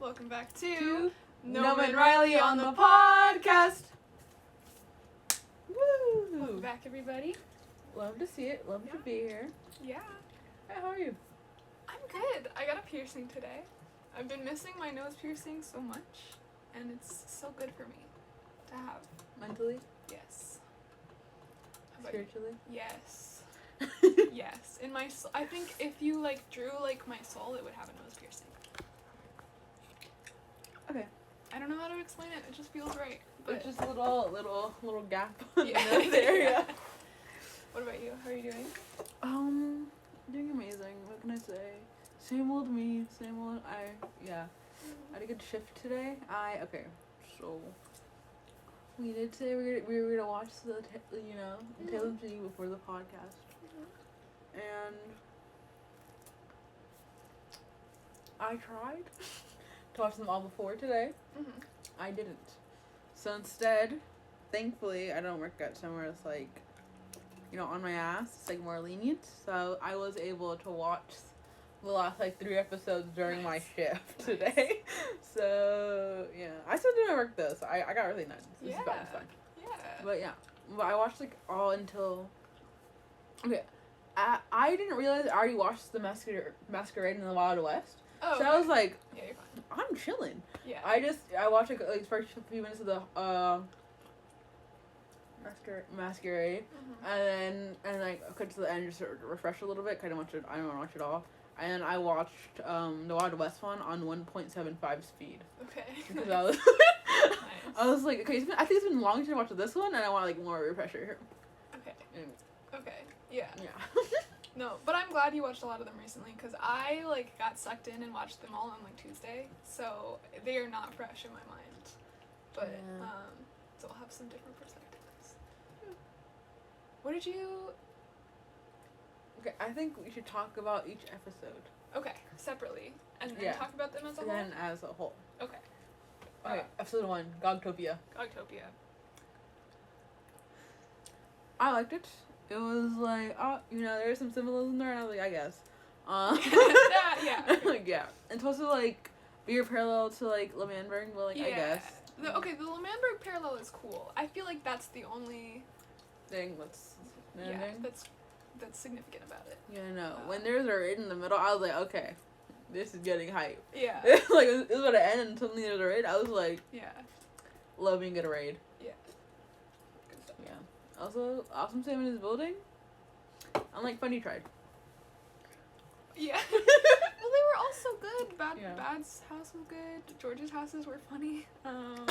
welcome back to Noma and Riley on the podcast. Woo! Welcome back, everybody. Love to see it. Love to be here. Yeah. Hey, how are you? I'm good. I got a piercing today. I've been missing my nose piercing so much, and it's so good for me to have. Mentally? Yes. How about you? Spiritually? Yes. Yes. In my soul. I think if you, drew, my soul, it would have a nose piercing. Okay. I don't know how to explain it. It just feels right. But It's just a little gap yeah. in the nose area. What about you? How are you doing? Doing amazing. What can I say? Same old me. Same old I had a good shift today. So we did say we were gonna watch the Tale of G before the podcast, and I tried to watch them all before today. Mm-hmm. I didn't. So instead, thankfully, I don't work at somewhere that's on my ass. It's more lenient. So I was able to watch the last 3 episodes during my shift today. So yeah, I still did my work though. So I got everything done. This is fun. Yeah. But yeah, I watched all until. Okay, I didn't realize I already watched the Masquerade in the Wild West. Oh. So I was like, yeah, you're fine. I'm chilling. Yeah. I watched the first few minutes of the Masquerade, and I cut to the end just to refresh a little bit. I don't want to watch it all. And I watched the Wild West one on 1.75 speed. Okay. Because I was Nice. I was like, okay, I think it's been long since I watched this one, and I want more refresher. Okay. Anyway. Okay. Yeah. Yeah. No, but I'm glad you watched a lot of them recently because I got sucked in and watched them all on Tuesday, so they are not fresh in my mind. But Yeah. so I'll have some different perspectives. What did you? Okay, I think we should talk about each episode. Okay, separately, and then talk about them as a whole. And then as a whole. Okay. Okay, episode 1, Gogtopia. Gogtopia. I liked it. It was there's some symbolism there, and I was like, I guess. Yeah. Yeah. And it's also weird parallel to Lemanberg, but I guess. The Lemanberg parallel is cool. I feel like that's the only thing that's that's significant about it. Yeah, no. When there's a raid in the middle, I was like, okay, this is getting hype. Yeah. It was about to end and suddenly there's a raid. I was like, yeah. Love being at a raid. Yeah. Good stuff. Yeah. Also, Awesome Sam in his building. Unlike Funny Tried. Yeah. Well, they were all so good. Bad's house was good. George's houses were funny. No,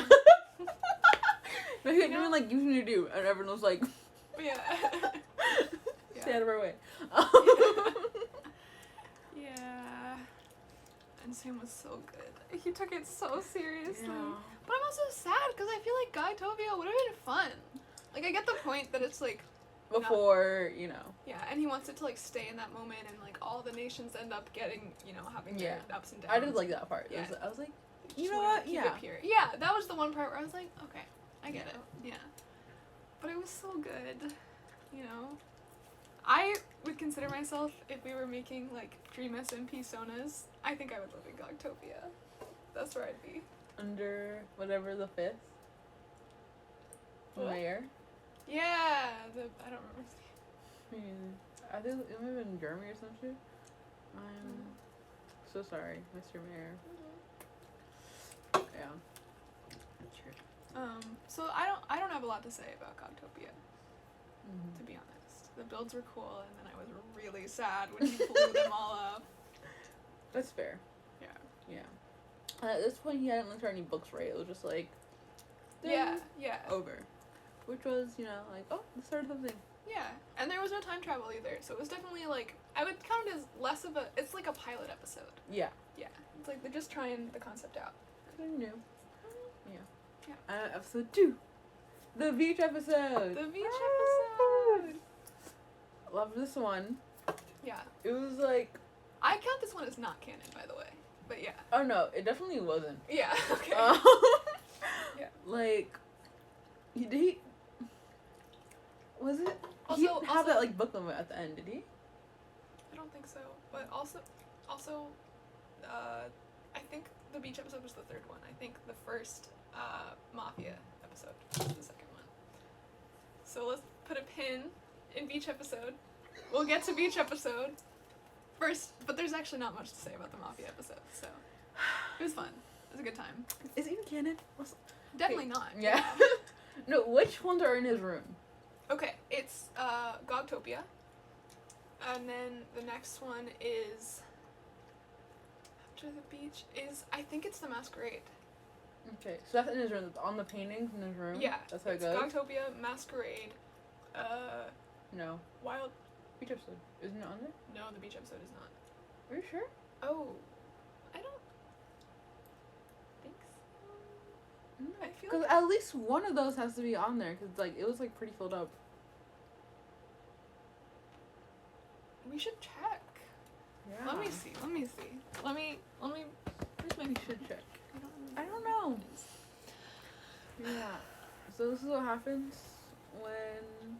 he was doing usually do, and everyone was like, yeah. Stay out of our way. Yeah. And Sam was so good. He took it so seriously. Yeah. But I'm also sad because I feel like Gogtopia would have been fun. I get the point that it's before, Yeah, and he wants it to stay in that moment, and all the nations end up getting, having their ups and downs. I did like that part. Yeah. I was like, you know what? Yeah. Yeah, that was the one part where I was like, okay, I get it. Yeah. But it was so good, I would consider myself, if we were making Dream SMP Sonas, I think I would live in Gogtopia. That's where I'd be. Under whatever the 5th layer. Yeah, I don't remember. I think it might have been Germany or some shit. I'm so sorry, Mr. Mayor. Yeah. True. So I don't have a lot to say about Gogtopia, to be honest. The builds were cool, and then I was really sad when he blew them all up. That's fair. Yeah. At this point, he hadn't looked at any books, right? It was just yeah. over. Which was, oh, the start of something. Yeah, and there was no time travel either, so it was definitely I would count it as less of it's like a pilot episode. Yeah. Yeah, it's they're just trying the concept out. Kind of new. Yeah. Episode 2. The beach episode. The beach episode. Love this one. Yeah. It was I count this one as not canon, by the way, but yeah. Oh no, it definitely wasn't. Yeah, okay. Yeah. He was it? Also, he didn't have that book limit at the end, did he? I don't think so. But also, I think the the beach episode was the third one. I think the first Mafia episode was the second one. So let's put a pin in beach episode. We'll get to beach episode first, but there's actually not much to say about the Mafia episode, so it was fun. It was a good time. Is it even canon? Definitely not. Yeah. No, which ones are in his room? Okay, it's Gogtopia. And then the next one is after the beach is I think it's the Masquerade. Okay, so that's in his room. That's on the paintings in his room. Yeah. That's how it It's goes. Gogtopia, Masquerade, No. Wild Beach episode. Isn't it on there? No, the beach episode is not. Are you sure? Oh. I don't think so. I feel Because like at least one of those has to be on there. Because like it was like pretty filled up. we should check. Yeah. Let me see. Let me where's my We should check. I I don't know. Yeah. So this is what happens when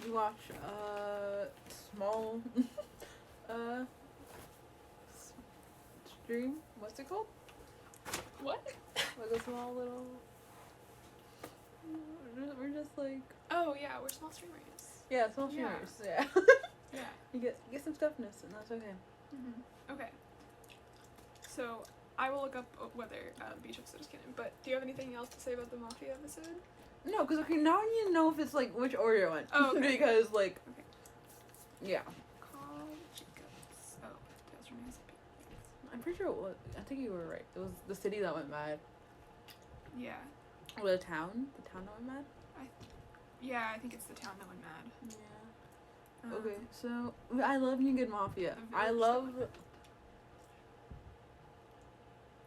you watch small stream. What's it called? What? Like a small little. We're just like Oh yeah, we're small streamers. yeah, small Yeah. streamers. Yeah. Yeah. You get some stuffness, and that's okay. Okay. So I will look up whether beach episode is canon. But do you have anything else to say about the Mafia episode? No, because okay, now I need to know if it's like which order it went. Oh, okay. Because like, Okay. yeah, Call Jacobs. Oh, Tales from MCPT. I'm pretty sure it was. I think you were right. It was the city that went mad. Yeah. Or the town that went mad. Yeah, I think it's the town that went mad. Yeah. Okay, so I love New Good Mafia. The I village love. that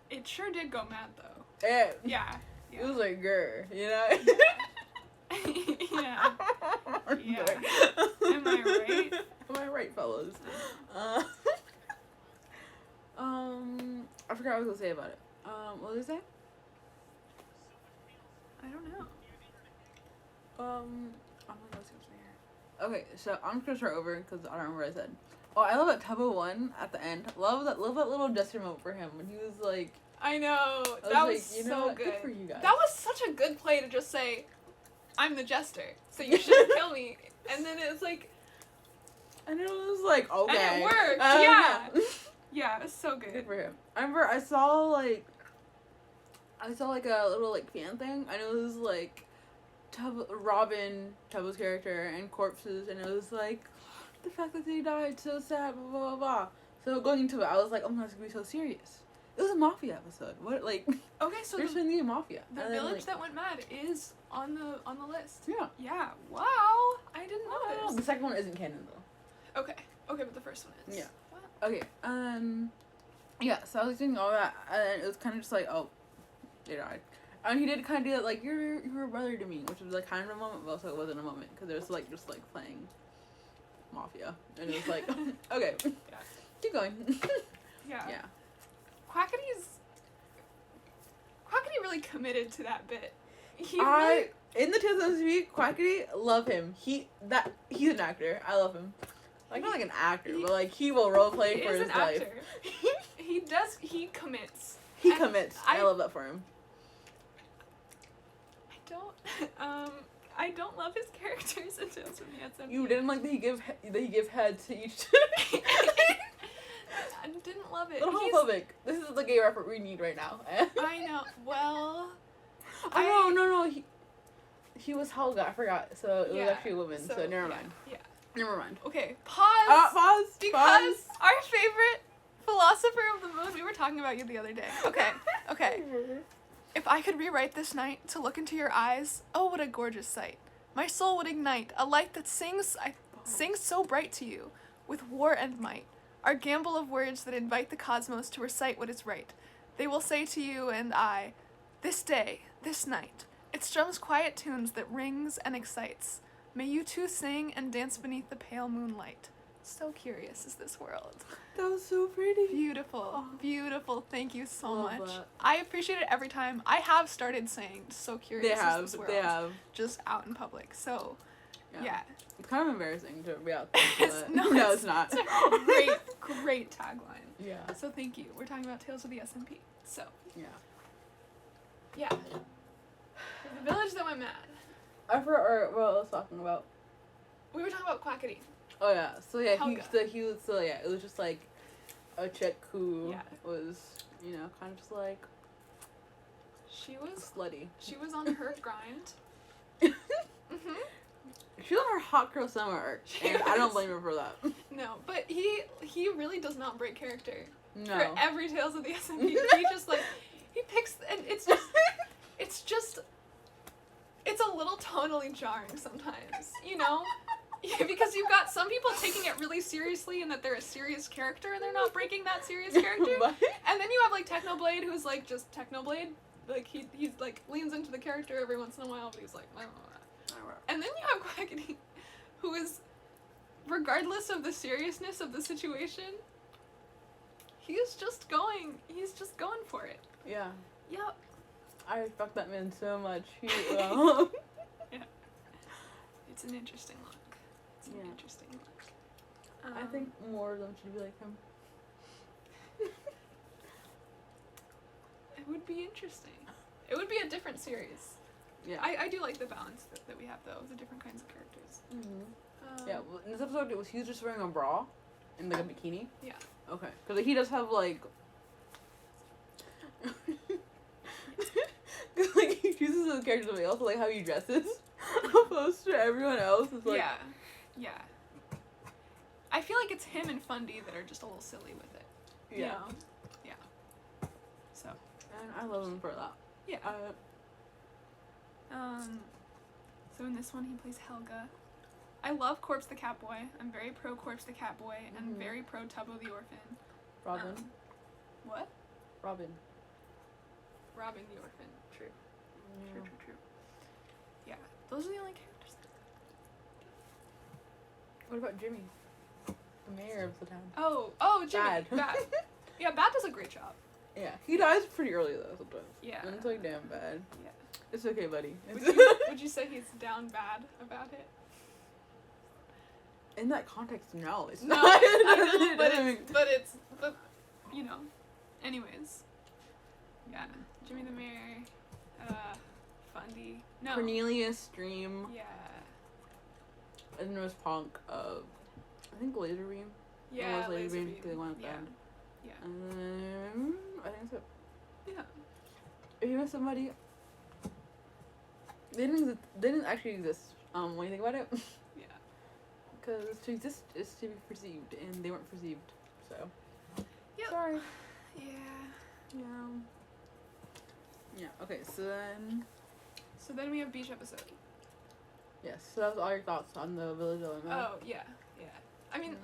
It sure did go mad though. It. Yeah. It was like grr, you know. Yeah. Yeah. Am I right? Am I right, fellas? I forgot what I was gonna say about it. What did I say? I don't know. Oh my God, what's going here? Okay, so I'm just gonna start over because I don't remember what I said. Oh, I love that Tubbo won at the end. Love that little gesture moment for him when he was like. I know. I That like, was you know so what? good. Good for you guys. That was such a good play to just say, I'm the jester, so you shouldn't kill me. And then it was like, And it was like okay. and it worked. Yeah. Yeah, it was so Good good. for him. I remember I saw like a little like fan thing, and it was like Robin, Tubbo's character, and corpses, and it was like the fact that they died, so sad, blah blah blah. Blah. So going into it, I was like, oh my God, it's gonna be so serious. It was a mafia episode. What like? Okay, so there's been the mafia. the And then, village like, that went mad is on the list. Yeah. Yeah. Wow. I didn't know The this. second one isn't canon though. Okay, but the first one is. Yeah. Wow. Okay. Yeah. So I was doing all that, and it was kind of just like, oh, they died. And he did kind of do that, like you're a brother to me, which was like kind of a moment, but also it wasn't a moment because it was like just like playing mafia, and it was like, okay, Yeah. keep going. Yeah. Yeah. Quackity really committed to that bit. He really. In the Tales of MCPT, Quackity, love him. He's an actor. I love him. Like not like an actor, but like he will roleplay He for is his an life. actor. He does. He commits. He And commits. I love that for him. I don't love his characters in Tales from the MCPT. You didn't like that he give head to each. I didn't love it. Little homophobic. This is the gay rapper we need right now. I know. Well. No. He was Helga. I forgot. So it was Yeah, actually a woman. So never yeah, mind. Yeah. Never mind. Okay. Pause. Pause. Because Pause. our favorite philosopher of the moon. We were talking about you the other day. Okay. If I could rewrite this night to look into your eyes, oh, what a gorgeous sight. My soul would ignite, a light that sings so bright to you, with war and might. Our gamble of words that invite the cosmos to recite what is right. They will say to you and I, this day, this night, it strums quiet tunes that rings and excites. May you two sing and dance beneath the pale moonlight. So curious is this world. That was so pretty. Beautiful, beautiful. Thank you so Love much. that. I appreciate it every time. I have started saying "so curious is this world" They have. just out in public. So, yeah. It's kind of embarrassing to be out there. It's But no, no, it's not. It's a great tagline. Yeah. So thank you. We're talking about Tales of the SMP. So. Yeah. Yeah. The village that went mad. I forgot what I was talking about. We were talking about Quackity. Oh yeah. So yeah, Helga. it was just like a chick who Yeah. was, you know, kind of just like She was slutty. She was on her grind. Mhm. She was on her hot girl summer arc, and I don't blame her for that. No, but he really does not break character. No. For every Tales of the SMP, he just like he picks, and it's just it's a little tonally jarring sometimes, you know? Yeah, because you've got some people taking it really seriously and that they're a serious character and they're not breaking that serious character. But- And then you have like Technoblade who's like just Technoblade. Like he's like leans into the character every once in a while, but he's like, I don't know. And then you have Quackity, who is, regardless of the seriousness of the situation, he's just going for it. Yeah. Yep. I respect that man so much. He, Yeah. It's an interesting look. It's an Yeah. interesting look. I think more of them should be like him. It would be interesting. It would be a different series. Yeah. I do like the balance that we have, though, of the different kinds of characters. Mm-hmm. Yeah, well, in this episode, he was just wearing a bra and like a bikini. Yeah. Okay. Because he does have like... Because like he chooses his character, but he also like how he dresses opposed to everyone else. Is like... Yeah. Yeah. I feel like it's him and Fundy that are just a little silly with it. Yeah. You know? Yeah. So. And I love him for that. Yeah. So in this one, he plays Helga. I love Corpse the Catboy. I'm very pro Corpse the Catboy and very pro Tubbo the Orphan. Robin. What? Robin. Robin the Orphan. True. Yeah. True. Yeah. Those are the only characters. What about Jimmy? The mayor of the town. Oh, Jimmy. Bad. Yeah, Bad does a great job. Yeah. He dies pretty early though sometimes. Yeah. And it's like damn bad. Yeah. It's okay, buddy. Would you say he's down bad about it? In that context, no, it's No, not. I know, but you know. Anyways, yeah, Jimmy the Mayor, Fundy, no, Cornelius, Dream, yeah, and there was Punk of, I think Laserbeam. yeah, Laserbeam, Laserbeam, because they went yeah, band. yeah, I think so. yeah. If you know somebody, they didn't actually exist. When you think about it. Yeah. Because to exist is to be perceived, and they weren't perceived, so. Yep. Sorry. Yeah. Yeah. Yeah, okay, so then. So then we have beach episode. Yes, so that was all your thoughts on the Village Element. Oh yeah. I mean,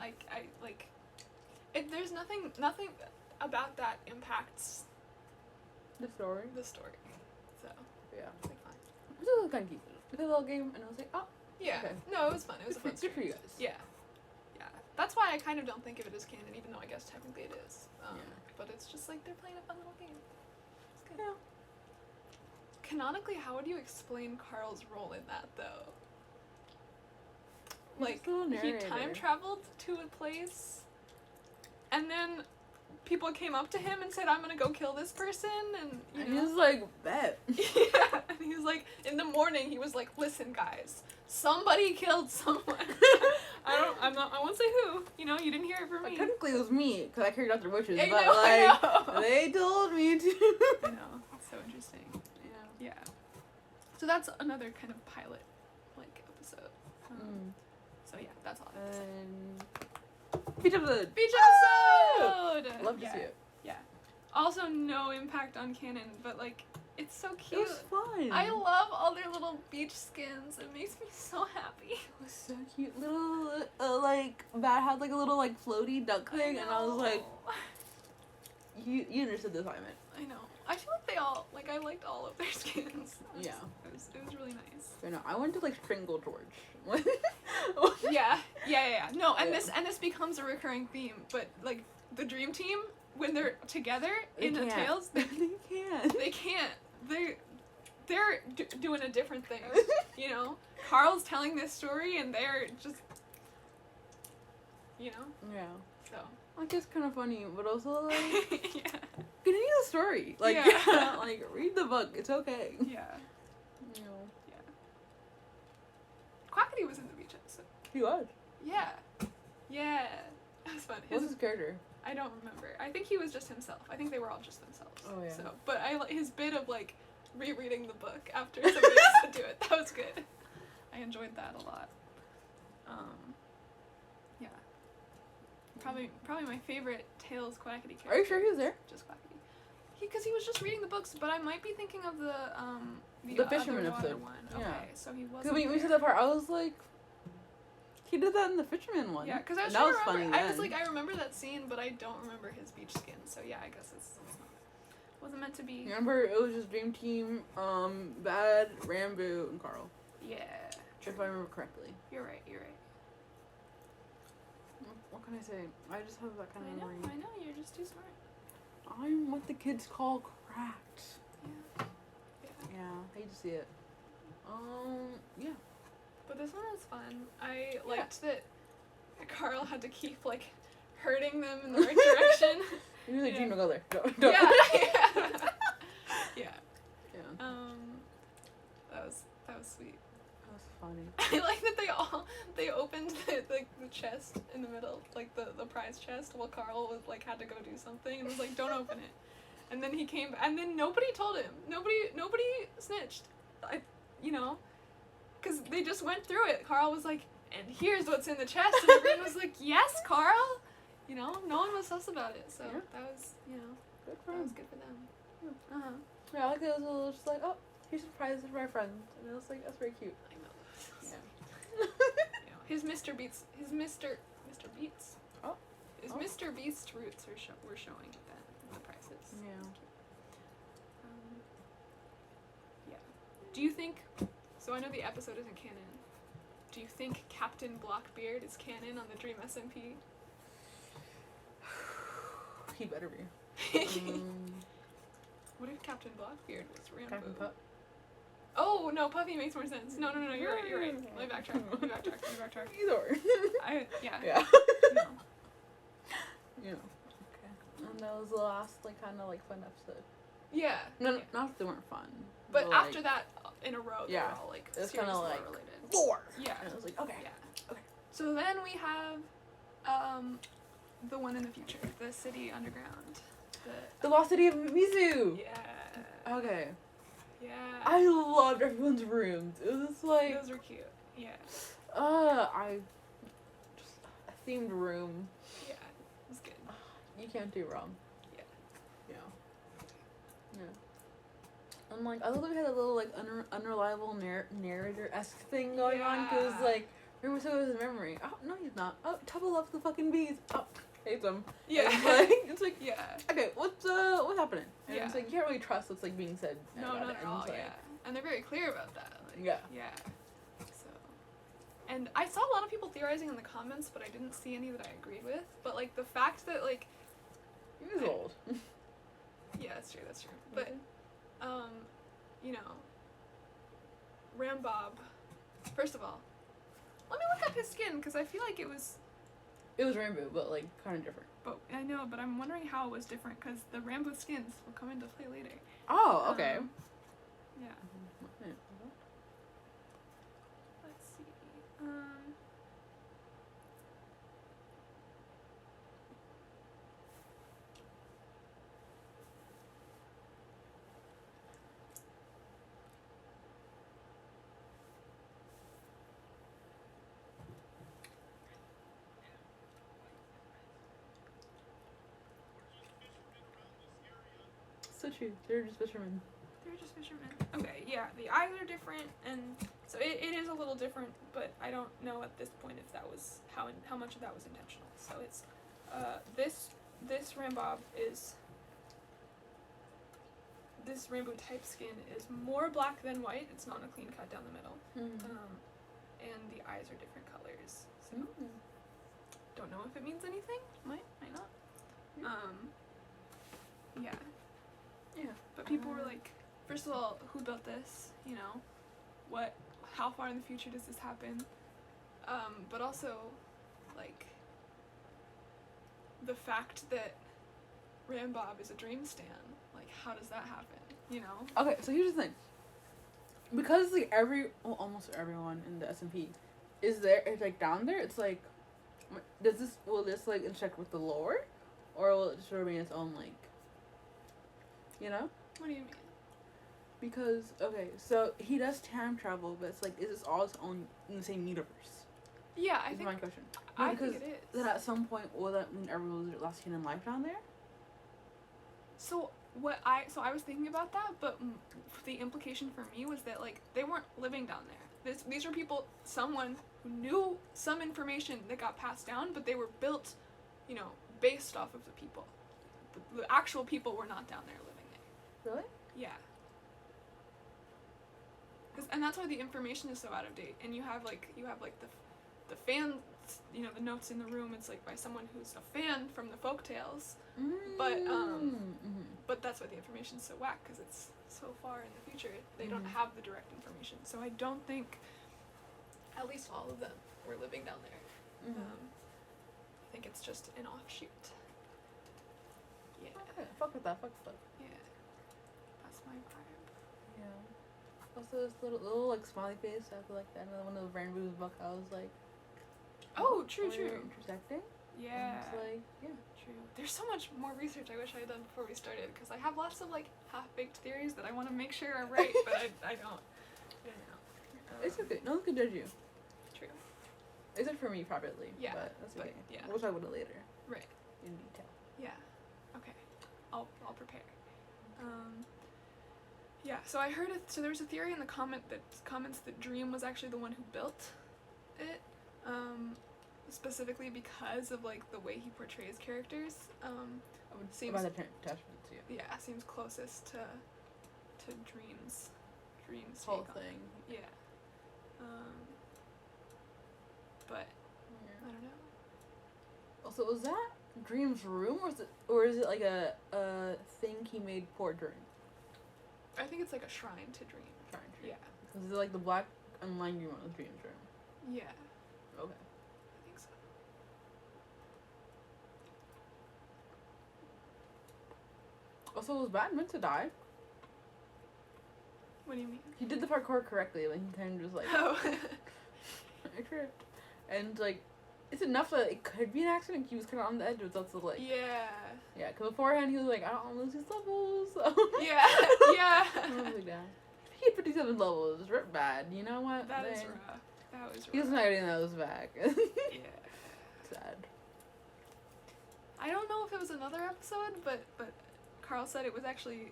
there's nothing about that impacts The story. the story. So Yeah. it's like fine. This was kind of cute. It's a little game, and I was like, oh. Yeah. Okay. No, it was fun. It was a fun Good for you story. guys. Yeah. Yeah. That's why I kind of don't think of it as canon, even though I guess technically it is. Yeah. But it's just like they're playing a fun little game. It's good. Yeah. Canonically, how would you explain Carl's role in that, though? He's Like, just a little he narrator. time traveled to a place, and then people came up to him and said, I'm gonna go kill this person, and, you And know. he was like, bet. Yeah, and he was like, in the morning, he was like, listen, guys, somebody killed someone. I won't say who. You know, you didn't hear it from me. Technically, it was me, because I carried out the witches, I but know, like, I know. they told me to. I know. It's so interesting. Yeah. Yeah. So that's another kind of pilot, like, episode. So yeah, that's all I have to say. And beach episode. Beach episode! Love to Yeah. see it. Yeah. Also, no impact on canon, but like, it's so It cute. was fun. I love all their little beach skins. It makes me so happy. It was so cute. Little, like, Bat had like a little like floaty duck thing, and I was like, you understood the assignment. I know. I feel like they all, like, I liked all of their skins. Yeah. It was really nice. So no, I went to like Strangle George. Yeah. No, and Yeah. this becomes a recurring theme, but like the dream team, when they're together in the tales, they can't. they can't. They're doing a different thing. You know, Carl's telling this story, and they're just, you know. Yeah. So Like, it's kind of funny, but also, like, Yeah. continue the story. Like, Yeah. like, read the book. It's okay. Yeah. You know. Yeah. Quackity was in the beach episode. He was. Yeah. Yeah. That was fun. What's his character? I don't remember. I think he was just himself. I think they were all just themselves. Oh, yeah. So, but his bit of like rereading the book after somebody else would do it. That was good. I enjoyed that a lot. Yeah. Probably my favorite Tails Quackity character. Are you sure he was there? Just Quackity. Because he was just reading the books, but I might be thinking of the fisherman other water episode. one. Yeah. Okay, so he wasn't. Because when we there. said that part, I was like, he did that in the fisherman one. Yeah, because I was and trying that to was remember. funny. I was then. like, I remember that scene, but I don't remember his beach skin. So yeah, I guess it's not. Wasn't meant to be. Remember, it was just Dream Team, Bad, Rambo, and Carl. Yeah. If I remember correctly. You're right. You're right. What can I say? I just have that kind of memory. I know. You're just too smart. I'm what the kids call cracked. Yeah. Yeah. Yeah, hate to see it. Yeah. But this one was fun. I liked that Carl had to keep like hurting them in the right direction. He was like, Yeah. Dream, don't go there. Don't. Yeah. Yeah. Yeah. That was sweet. That was funny. I like that they opened the chest in the middle, like the prize chest, while Carl was like had to go do something and was like, don't open it. And then he came and then nobody told him. Nobody snitched. Because they just went through it. Carl was like, and here's what's in the chest, and everyone was like, yes, Carl. No one was sus about it. So Yeah. that was Good for that him. was good for them. Yeah. Uh-huh. Yeah, I like it was a little just like, oh, here's a surprise for my friend. And it was like, that's very cute. I know. Yeah. His Mr. Beats. Oh. His Oh. Mr. Beast roots were showing then the prices. Yeah. Yeah. Do you think? So I know the episode isn't canon. Do you think Captain Blockbeard is canon on the Dream SMP? He better be. What if Captain Blockbeard was Rambo? Captain Pup. Oh no, Puffy makes more sense. No, you're right. Let me backtrack. Either. Yeah. Yeah. No. Yeah. Okay. And that was the last, like, kind of, like, fun episode. Yeah. No, yeah. not that they weren't fun. But like, after that, in a row, they were all like it was serious kinda lore like, related. Lore! Yeah. And I was like, okay. Yeah. Okay. So then we have, the one in the future, the city underground. The Lost City of Mizu! Yeah. Okay. Yeah. I loved everyone's rooms. It was like, Those were cute. Yeah. just a themed room. Yeah. It was good. You can't do wrong. Yeah. Yeah. Yeah. And like, I love that we had a little like unreliable narrator-esque thing going on because Yeah. like, Rumor said it was his memory. Oh no, he's not. Oh, Tubba loves the fucking bees. Oh, hates them. Yeah. And it's like, Yeah. okay, what's happening? And it's Yeah. like you can't really trust what's like being said. No, about not it. at And all. it's like, Yeah. And they're very clear about that. Like, Yeah. Yeah. So. And I saw a lot of people theorizing in the comments, but I didn't see any that I agreed with. But like the fact that like. He was old. Yeah, that's true. That's true. But, Rambob. First of all, let me look up his skin because I feel like it was. It was rainbow, but like kind of different. But I know, but I'm wondering how it was different because the Rambo skins will come into play later. Oh, okay. Yeah. Let's see. So true. They're just fishermen. They're just fishermen. Okay, yeah, the eyes are different, and so it is a little different, but I don't know at this point if that was how much of that was intentional. So it's this Rambob is this rainbow type skin is more black than white. It's not a clean cut down the middle, and the eyes are different colors. So don't know if it means anything. Might not. Yeah. Yeah. But people were like, first of all, who built this? How far in the future does this happen? But also, like, the fact that Rambob is a dream stan, like, how does that happen, you know? Okay, so here's the thing. Because, like, almost everyone in the SMP is there, it's, like, down there, it's, like, will this, like, intersect with the lore? Or will it just remain its own, like, you know? What do you mean? Because, okay, so he does time travel, but it's, like, is this all its own in the same universe? Yeah, I Is think... my question. I think it is. Then at some point, will that mean everyone was last seen in life down there? So I was thinking about that, but the implication for me was that, like, they weren't living down there. These were people, someone who knew some information that got passed down, but they were built, you know, based off of the people. The actual people were not down there living there. Really? Yeah. And that's why the information is so out of date. And you have like the fans, you know, the notes in the room. It's like by someone who's a fan from the folktales. But that's why the information's so whack, because it's so far in the future. They don't have the direct information. So I don't think, at least all of them, were living down there. I think it's just an offshoot. Yeah. Okay, fuck with that. Yeah. That's my vibe. Yeah. Also, this little like smiley face after like the end of one of the Rainbow's book, I was like, oh, true. Intersecting. Yeah. And it's like, yeah. True. There's so much more research I wish I had done before we started, because I have lots of like half-baked theories that I want to make sure are right, but I don't. I don't know. It's okay. No one can judge you. True. Except for me privately. Yeah, But that's okay. yeah. Which I would have later. Right. In detail. Yeah. Okay. I'll prepare. Yeah. So I heard so there was a theory in the comments that Dream was actually the one who built it. Specifically because of like the way he portrays characters. Seems about the attachment to you. Yeah, seems closest to Dream's Whole take on it. thing. Yeah. But Yeah. I don't know. Also, was that Dream's room, or is it like a thing he made for Dream? I think it's like a shrine to Dream. Shrine to Dream. Yeah. Because it's like the black and lime green one was Dream's room. Yeah. Okay. I think so. Also, was Bat meant to die? What do you mean? He did the parkour correctly, like he kind of just like Oh. I tripped, and like it's enough that it could be an accident. He was kind of on the edge, but it's also like Yeah. yeah. Because beforehand he was like, I don't want to lose these levels. So. Yeah. Yeah. I was like, damn. He had 57 levels. Rip bad. You know what? That is rough. That was rough. He was not getting those back. Yeah. Sad. I don't know if it was another episode, but Carl said it was actually,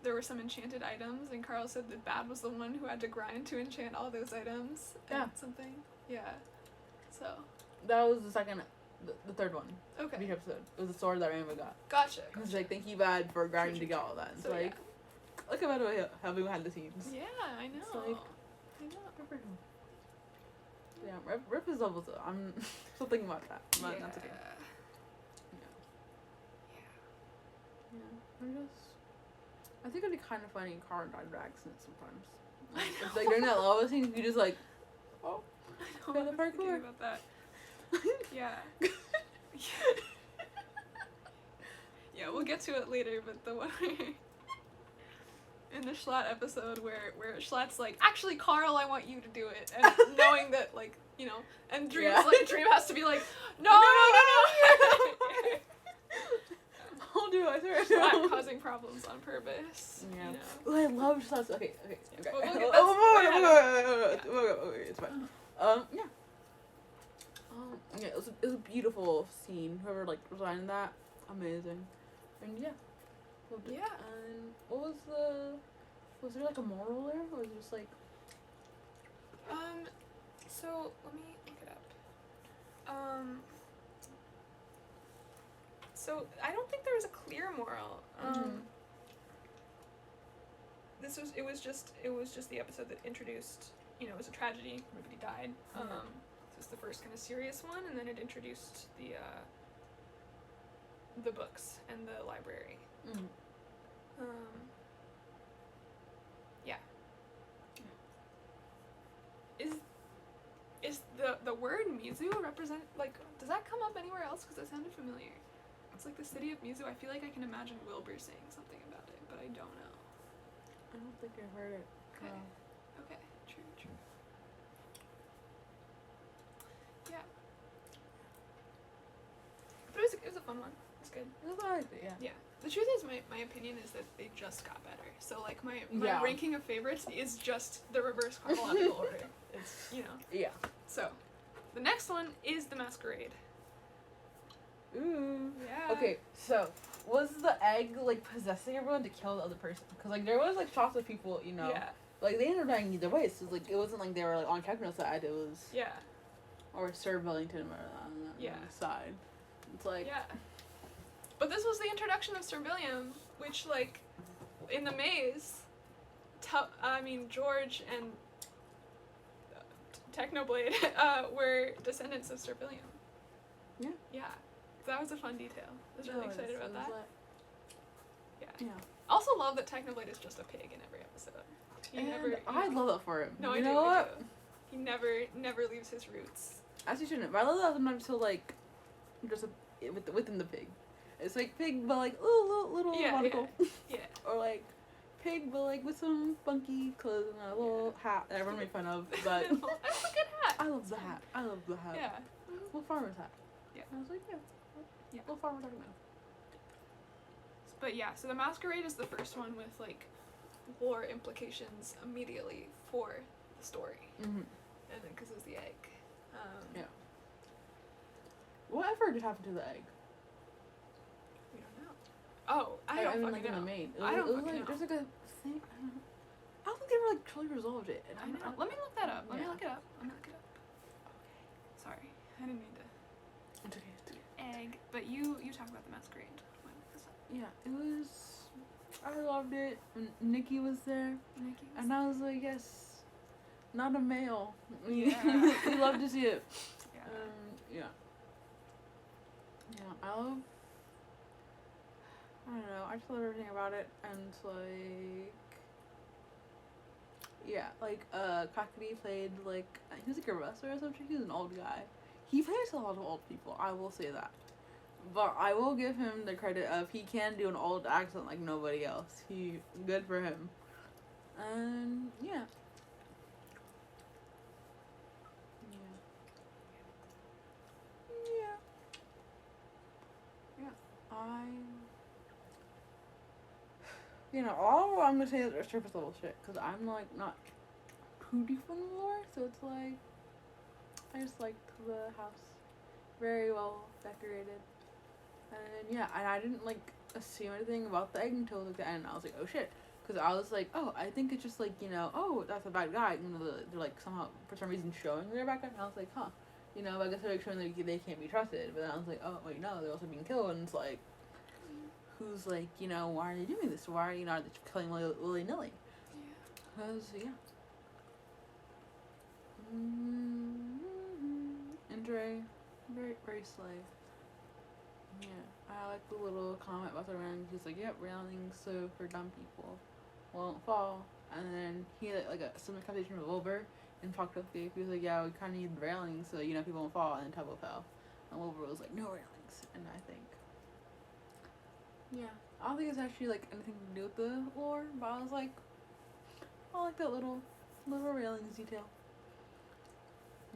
there were some enchanted items, and Carl said that Bad was the one who had to grind to enchant all those items. Yeah. And something. Yeah. So. That was the third one. Okay. Each episode. It was the sword that Rainbow got. Gotcha. He was like, thank you, Bad, for grinding to get all that. It's So, like, look at how we had the scenes. Yeah, I know. It's like, I know. Good for him. Yeah, rip his levels though. I'm still thinking about that. But that's okay. Yeah. I think it'd be kind of funny Carl died by accident sometimes. I It's know. like during that lava scene, you just like, oh, I know. got I the was thinking parkour. about that. Yeah. Yeah, we'll get to it later, but the one in the Schlatt episode where Schlatt's like, actually, Carl, I want you to do it, and knowing that, like, you know, and Dream's Yeah. like, Dream has to be like, no. I'll do it, I swear. Schlatt causing problems on purpose. Yeah. You know? Oh, I love Schlatt's. Okay. We'll get- Okay, it's fine. Yeah. Yeah, it was a beautiful scene. Whoever like designed that, amazing. And yeah. Loved it. Yeah. And was there like a moral there, or was it just like? So let me look it up. So I don't think there was a clear moral. It was just the episode that introduced, you know, it was a tragedy, everybody died. This was the first kind of serious one, and then it introduced the books and the library. Yeah. Is the word Mizu represent, like, does that come up anywhere else? Because it sounded familiar. It's like the city of Mizu. I feel like I can imagine Wilbur saying something about it, but I don't know. I don't think I heard it. Okay. Okay. True. Yeah. But it was a fun one. It's good. I liked it, yeah. Yeah. The truth is, my opinion is that they just got better. So, like, my Yeah. ranking of favorites is just the reverse chronological order. It's, you know. Yeah. So, the next one is The Masquerade. Ooh. Yeah. Okay, so was the egg like possessing everyone to kill the other person? Because like there was like shots of people, you know, Yeah. like they ended up dying either way. So like it wasn't like they were like on Techno's side. It was Yeah. or Sir Billington or on the Yeah. side. It's like Yeah. But this was the introduction of Sir William, which, like, in the maze, George and Technoblade were descendants of Sir William. Yeah. Yeah. That was a fun detail. I was really excited about that. Like, Yeah. yeah. Also love that Technoblade is just a pig in every episode. I love that for him. No, you I know do. what? I do. He never leaves his roots. Actually, shouldn't. But I love that sometimes he'll like just within the pig. It's like pig, but like little monocle. Yeah. Or like pig, but like with some funky clothes and a little hat that everyone made fun of. But That's a good hat. I love the hat. Yeah. Little farmer's hat. Yeah. I was like, yeah. Little farmer's hat. But yeah, so The Masquerade is the first one with, like, lore implications immediately for the story. Mm-hmm. And then because it's the egg. Yeah. Whatever did happen to the egg? We don't know. Oh, I don't mean, fucking like know. in the main. I don't it was fucking like, know. There's like a thing. I don't think they ever like truly resolved it. And I know. Let me look that up. Let me Yeah. look it up. Sorry, I didn't mean to. It's okay. It's okay. Egg. But you talk about The Masquerade. Yeah, it was. I loved it. And Nikki was there, Nikki was and I was like, yes, not a male. Yeah. We love to see it. Yeah. Yeah. Yeah, I love. I don't know. I just love everything about it, and like. Yeah, like Kakari played like he was like a wrestler or something. He was an old guy. He plays a lot of old people. I will say that. But I will give him the credit of he can do an old accent like nobody else. Good for him. And yeah. All I'm gonna say is surface level shit, because I'm like not too deep in the lore, so it's like I just liked the house, very well decorated, and yeah, and I didn't like assume anything about the egg until like the end. I was like, oh shit, because I was like, oh, I think it's just like, oh, that's a bad guy. They're like somehow for some reason showing they're a bad guy, and I was like, huh, I guess they're like showing that they can't be trusted. But then I was like, oh wait, no, they're also being killed, and it's like, who's like, why are they doing this? Why are they killing willy nilly? Yeah. Because yeah. Andre, very slay. Yeah, I like the little comment about the railing. He's like, yep, railings so for dumb people won't fall. And then he had like a similar conversation with Wilbur and talked with Dave. He was like, yeah, we kind of need railings so people won't fall. And then Tubbo fell, and Wilbur was like, no railings. And I think, yeah, I don't think it's actually like anything to do with the lore, but I was like, I like that little railings detail.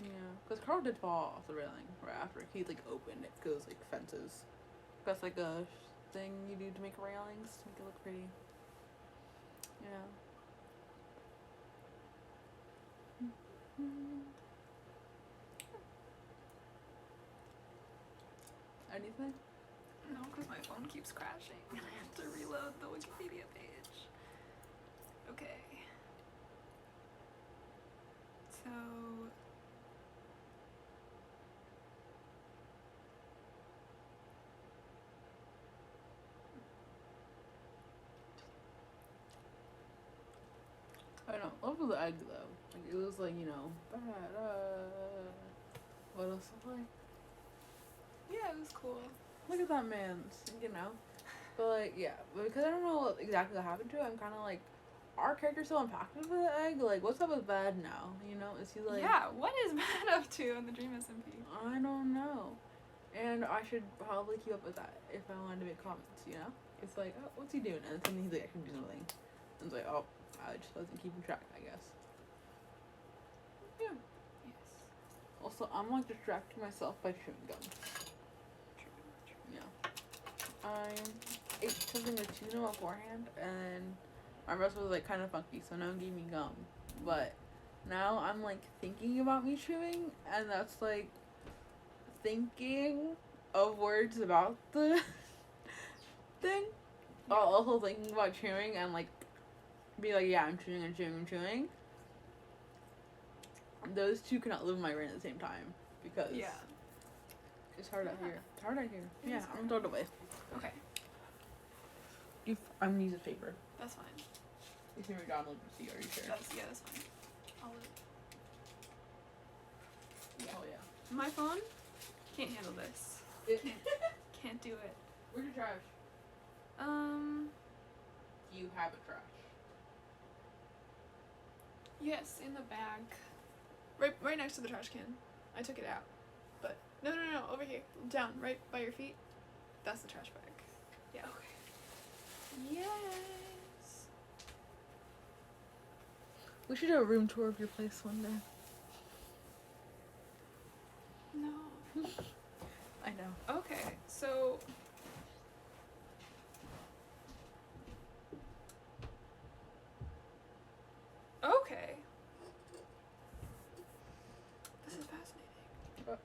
Yeah, because Carl did fall off the railing right after he like opened it, because like fences. That's like a thing you do to make railings to make it look pretty. Yeah. Anything? No, because my phone keeps crashing. I have to reload the Wikipedia page. Okay. So. I don't know. Love the egg though. Like it was like, what else was like? Yeah, it was cool. Look at that man, But like, yeah. But because I don't know exactly what happened to it, I'm kind of like, our character still impacted by the egg? Like, what's up with Bad now? You know, is he like? Yeah, what is Matt up to in the Dream SMP? I don't know. And I should probably keep up with that if I wanted to make comments. You know, it's like, oh, what's he doing? And suddenly he's like, I can do something. And it's like, oh, I just wasn't keeping track, I guess. Yeah. Yes. Also, I'm like distracting myself by chewing gum. Yeah. I ate something with tuna beforehand, and my breath was like kind of funky, so no one gave me gum. But now I'm like thinking about me chewing, and that's like thinking of words about the thing. While also thinking about chewing and like be like, yeah, I'm chewing, I'm chewing, I'm chewing. Those two cannot live in my brain at the same time because it's hard out here. It's hard out here. Yeah, I'm gonna throw it away. Okay. I'm gonna use a paper. That's fine. It's gonna be download to see. Are you sure? That's fine. I'll Yeah. Oh yeah. My phone can't handle this. Can't do it. Where's your trash? You have a trash. Yes, in the bag. Right next to the trash can. I took it out. But no, over here. Down, right by your feet. That's the trash bag. Yeah, okay. Yes. We should do a room tour of your place one day. No. I know. Okay, so okay. This is fascinating.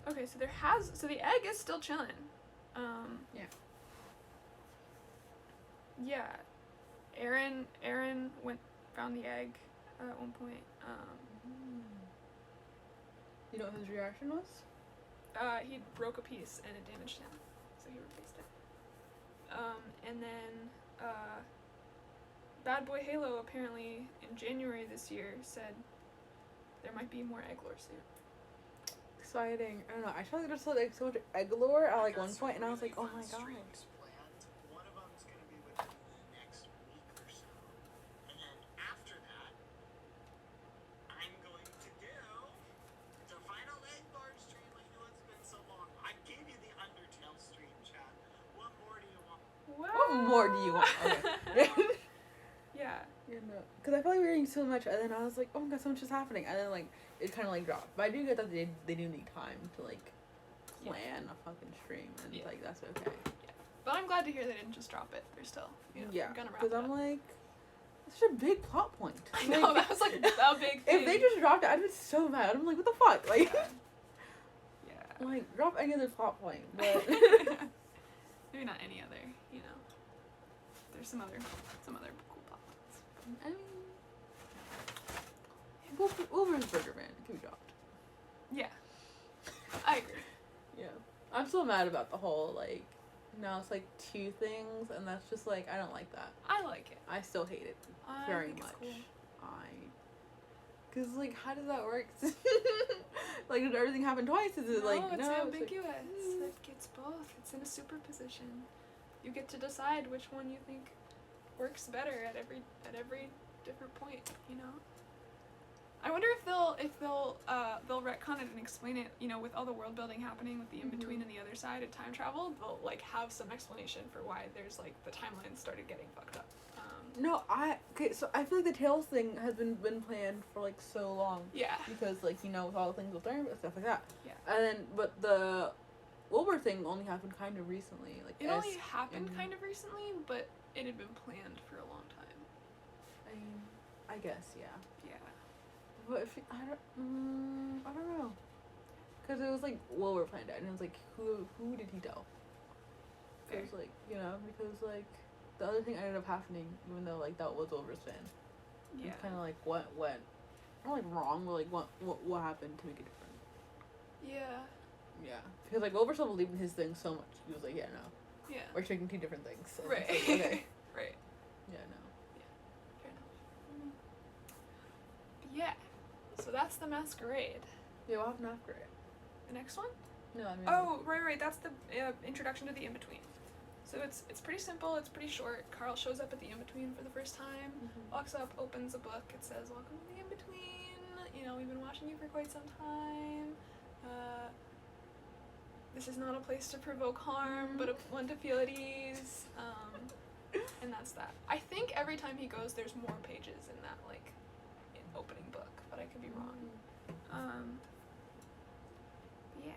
Okay, so the egg is still chilling. Yeah. Yeah. Aaron found the egg at one point. You know what his reaction was? He broke a piece and it damaged him, so he replaced it. And then Bad Boy Halo apparently in January this year said there might be more egg lore soon. Exciting. I don't know. I feel like there's so much egg lore at like one point, and I was like, oh my god. One of them's gonna be within the next week or so, and then after that, I'm going to do the final egg lore stream. I know it's been so long. I gave you the Undertale stream, chat. What more do you want? What more do you want? Okay. Yeah. Yeah, no. Because I felt like we were reading so much, and then I was like, oh my god, so much is happening. And then, like, it kind of, like, dropped. But I do get that they do need time to, like, plan a fucking stream. And, like, that's okay. Yeah. But I'm glad to hear they didn't just drop it. They're still, gonna wrap because it I'm up. like, it's such a big plot point. I know, that was, like, a big thing. If they just dropped it, I'd be so mad. I'm like, what the fuck? Like, Yeah. like, drop any other plot point. But Maybe not any other, you know. There's some other cool plot points. I mean, Wilbur's Burger Man can be dropped. Yeah. I agree. Yeah. I'm so mad about the whole, like, now it's, like, 2 things, and that's just, like, I don't like that. I like it. I still hate it I very think much. it's cool. Because, like, how does that work? Like, did everything happen twice? Is it, like, it's no? ambiguous. It gets both. It's in a superposition. You get to decide which one you think works better at every different point, you know? I wonder if they'll retcon it and explain it, you know, with all the world building happening with the in-between and the other side of time travel, they'll, like, have some explanation for why there's, like, the timeline started getting fucked up. No, so I feel like the Tails thing has been planned for, like, so long. Yeah. Because, like, you know, with all the things with Therm and stuff like that. Yeah. And then, but the Wilbur thing only happened kind of recently. Like, It only happened kind of recently, but it had been planned for a long time. I mean, I guess, yeah. Yeah. But if I don't know. Because it was, like, Wilbur planned it, and it was, like, who did he tell? It was, like, you know, because, like, the other thing ended up happening, even though, like, that was Wilbur's fan. Yeah. It's kind of, like, what went, not, like, wrong, but, like, what happened to make it different. Yeah. Yeah. Because, like, Wilbur still believed in his thing so much. He was like, yeah, no. Yeah. We're taking 2 different things. So Right. it's like, okay. Right. Yeah, no. Fair enough. Yeah. So that's the Masquerade. Yeah, what happened after it? The next one? No, I mean... Oh, right. That's the introduction to the in-between. So it's pretty simple. It's pretty short. Carl shows up at the in-between for the first time. Walks up, opens a book. It says, "Welcome to the in-between. You know, we've been watching you for quite some time. This is not a place to provoke harm, but one to feel at ease." And that's that. I think every time he goes, there's more pages in that, like, opening book, but I could be wrong. Yeah.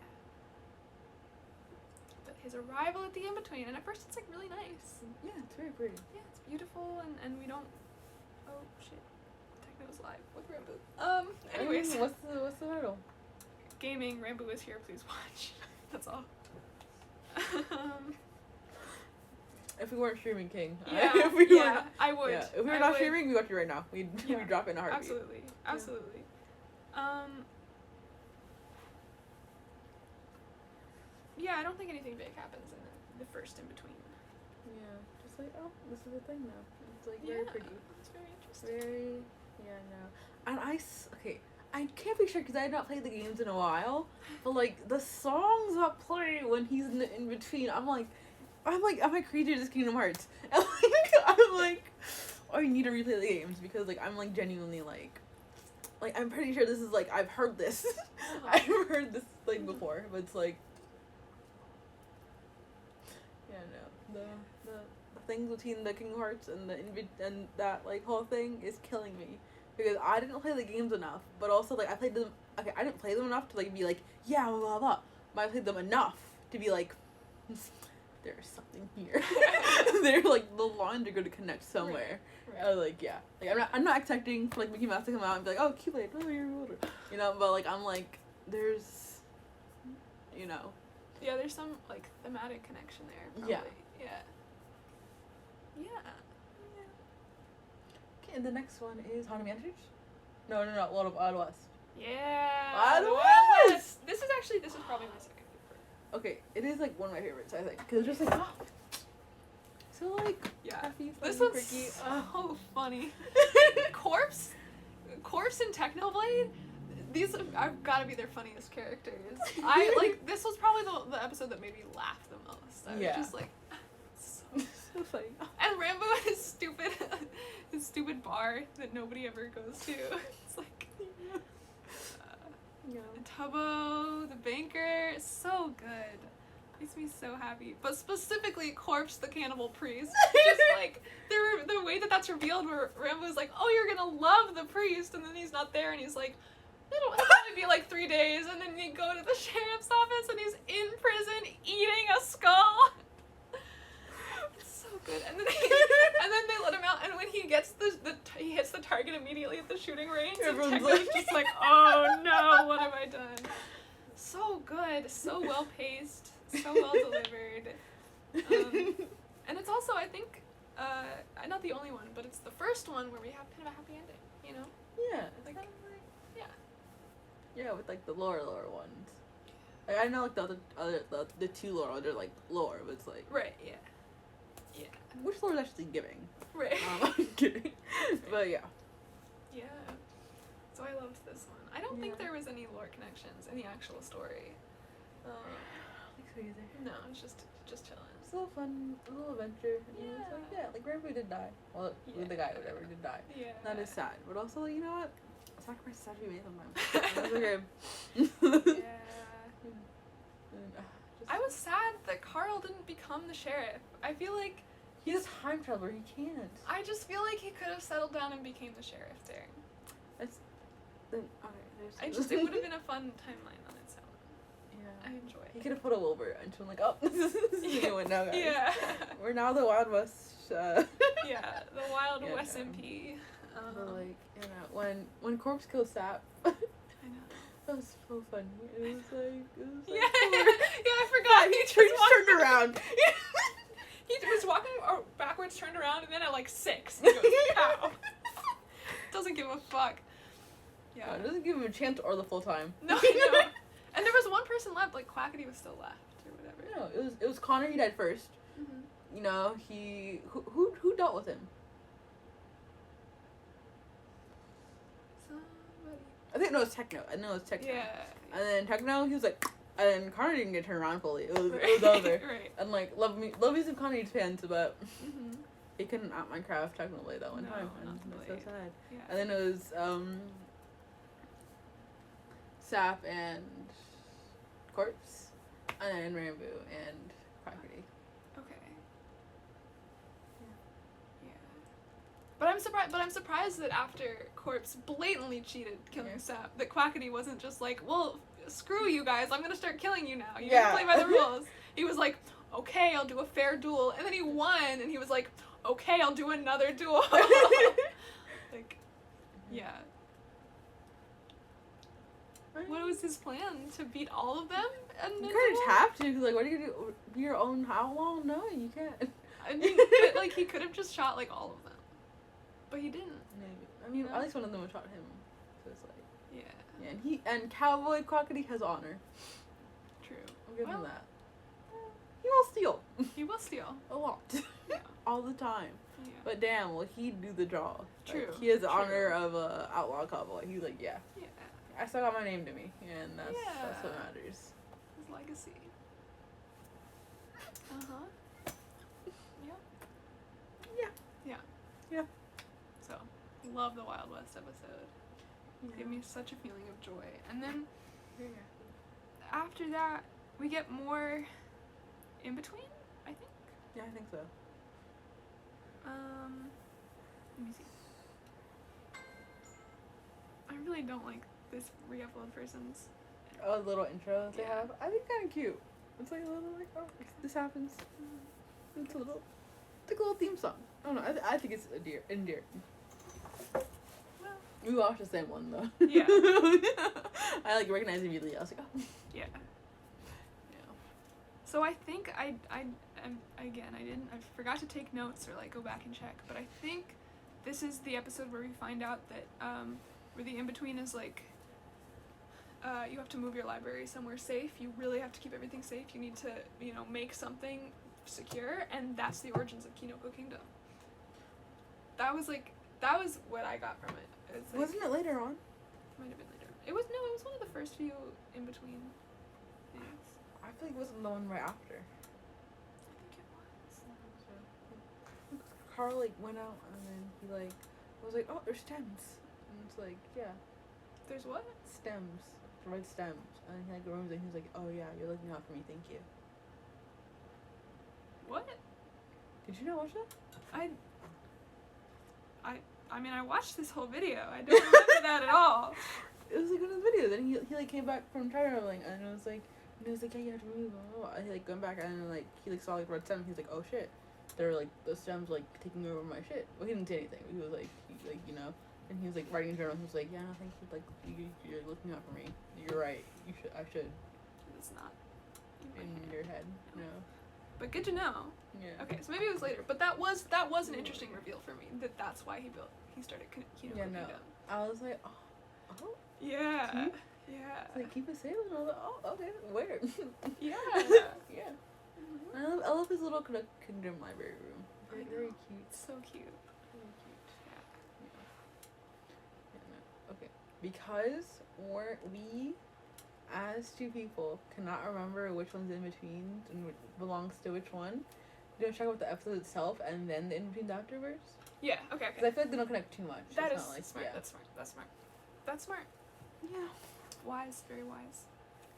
But his arrival at the in-between, and at first it's, like, really nice. Yeah, it's very pretty. Yeah, it's beautiful, and we don't... Oh, shit. Techno's live with Rambo. Anyways. What's the title? Gaming, Rambo is here, please watch. That's all. If we weren't streaming King. Yeah, if we were I would. Yeah, if we were not streaming, we got you right now. We'd drop it in a heartbeat. Absolutely. Yeah, I don't think anything big happens in the first in between. Yeah, just like, oh, this is a thing now. It's like very pretty. It's very interesting. And I can't be sure because I had not played the games in a while, but like the songs that play when he's in the in between, I'm like, am I crazy or just Kingdom Hearts? And like, I'm like, oh, I need to replay the games because like I'm like genuinely like I'm pretty sure this is like I've heard this, I've heard this like before, but it's like, yeah, no, the things between the Kingdom Hearts and and that like whole thing is killing me. Because I didn't play the games enough, but also, like, I played them... Okay, I didn't play them enough to, like, be like, yeah, blah, blah, blah. But I played them enough to be like, there's something here. They're, like, the lines are going to connect somewhere. Right. Like, yeah. Like, I'm not expecting, for, like, Mickey Mouse to come out and be like, oh, Kool-Aid, oh, you're older. You know, but, like, I'm like, there's... You know. Yeah, there's some, like, thematic connection there, probably. Yeah. Yeah. Okay, and the next one is Haunted Mansions? No, Wild West. Yeah. Wild West! This is probably my second favorite. Okay, it is, like, one of my favorites, I think. Because it's just, like, oh. So, like, yeah. happy, This funny, one's quirky. so funny. Corpse and Technoblade, these have got to be their funniest characters. This was probably the episode that made me laugh the most. I was just like, so funny. And Rambo is stupid. His stupid bar that nobody ever goes to. It's like, Tubbo, the banker, so good. Makes me so happy. But specifically, Corpse, the cannibal priest. Just like the way that that's revealed, where Rambo's like, "Oh, you're gonna love the priest," and then he's not there, and he's like, "It'll only be like 3 days," and then you go to the sheriff's office, and he's in prison eating a skull. Good. And then they let him out, and when he gets he hits the target immediately at the shooting range. Everyone's and Techno's just like, oh no, what have I done? So good, so well paced, so well delivered. And it's also, I think, not the only one, but it's the first one where we have kind of a happy ending. You know? Yeah. Like, yeah. Yeah, with like the lower ones. Like, I know like the two lower ones are like lower, but it's like right. Yeah. Yeah. Which lore is actually giving? Right. I'm kidding. But yeah. Yeah. So I loved this one. I don't think there was any lore connections in the actual story. No, it's just chilling. It's a little fun, a little adventure. Yeah. Like Rambo did die. Well, the guy, whatever, did die. Yeah. That is sad. But also, you know what? Sacrifice has to be made sometimes. That's okay. Yeah. I was sad that Carl didn't become the sheriff. I feel like he's a time traveler. He can't. I just feel like he could have settled down and became the sheriff there. It would have been a fun timeline on its own. Yeah. I enjoy it. He could have put a Wilbur into like, oh, this is a new one now, guys. Yeah. We're now the Wild West. Yeah, the Wild West MP. But like, you know, when Corpse kills Sap. I know. That was so funny. It was like yeah, I forgot. He turned around. He was walking backwards, turned around, and then at like 6, he goes, pow. Doesn't give a fuck. Yeah. No, it doesn't give him a chance or the full time. No, I know. And there was one person left, like Quackity was still left, or whatever. No, it was Connor. He died first. Mm-hmm. You know, who dealt with him? Somebody. I think it was Techno. I know it was Techno. Yeah. And then Techno, he was like, And Connor didn't get turned around fully. It was Right. over. Right. And like love me some Connor's fans, but Mm-hmm. he couldn't out my craft technically that one No, time. not And to that's so blade. sad. Yeah. And then it was Sap and Corpse, and then Rambo and Quackity. Okay. Yeah. But I'm surprised that after Corpse blatantly cheated killing Yeah. Sap, that Quackity wasn't just like, well, screw you guys, I'm gonna start killing you now. You Yeah. didn't play by the rules. He was like, okay, I'll do a fair duel, and then he won, and he was like, okay, I'll do another duel. Like, yeah. What was his plan? To beat all of them? And You then kind of have to, because like, what do you do? Be your own outlaw? No, you can't. I mean, but like he could have just shot like all of them, but he didn't. Maybe. I mean, at least one of them would shot him. So it's like, Yeah, yeah, and Cowboy Quackity has honor. true. I'll give him Well. that. He will steal He will steal. a lot, Yeah. all the time. Yeah. But damn, will he do the draw? True, Like, he has the true. honor of a outlaw cowboy. He's like, yeah, Yeah. I still got my name to me, and that's what Yeah. matters. His legacy. Uh-huh. Yep. Yeah. Yeah. Yeah. So, love the Wild West episode. Gave me such a feeling of joy. And then Yeah. after that, we get more in between, I think. Yeah, I think so. Let me see. I really don't like this re-upload person's. A little intro they Yeah. have. I think kind of cute. It's like a little like, oh, this happens. It's a little, it's like a little theme song. I don't know. I think it's endearing. Well, We watched the same one though. Yeah. I like recognized it immediately. I was like, oh. yeah. Yeah. So I think I forgot to take notes or like go back and check, but I think this is the episode where we find out that where the in-between is like you have to move your library somewhere safe. You really have to keep everything safe. You need to, make something secure, and that's the origins of Kinoko Kingdom. That was what I got from it. It's like, Wasn't it later on? might have been later. It was one of the first few in-between things. I feel like it wasn't the one right after. I think it was. Carl like went out and then he like was like, oh, there's stems, and it's like, yeah, There's what? stems, red stems, and he like runs and he's like, oh yeah, you're looking out for me, thank you. What? Did you not watch that? I mean, I watched this whole video. I don't remember that at all. It was like one of the videos. Then he like came back from traveling and it was like, yeah, you have to move. Blah, blah, blah. And he like went back and then like he like saw like red stem. He's like, oh shit, they're like the stems like taking over my shit. Well, he didn't say anything. He was like, and he was like writing a journal. He was like, yeah, no, thank you. Like you're looking out for me. You're right. I should. It's not In your head, no. But good to know. Yeah. Okay, so maybe it was later. But that was an interesting reveal for me. That's why he started Kinoko Yeah, no. Kingdom. I was like, oh. Yeah. Keep? Yeah. It's like keep it safe. And I was like, oh, okay, where? Yeah. Yeah. Mhm. I love his little Kingdom library room. I Very know. cute. So cute. Very cute. Yeah. Yeah, no. Okay. Because we, as two people, cannot remember which one's in between and which belongs to which one, you check out the episode itself and then the in between afterwards. Yeah. Okay. Because I feel like they don't connect too much. That It's is not like, smart. Yeah. That's smart. That's smart. That's smart. Yeah. Wise. Very wise.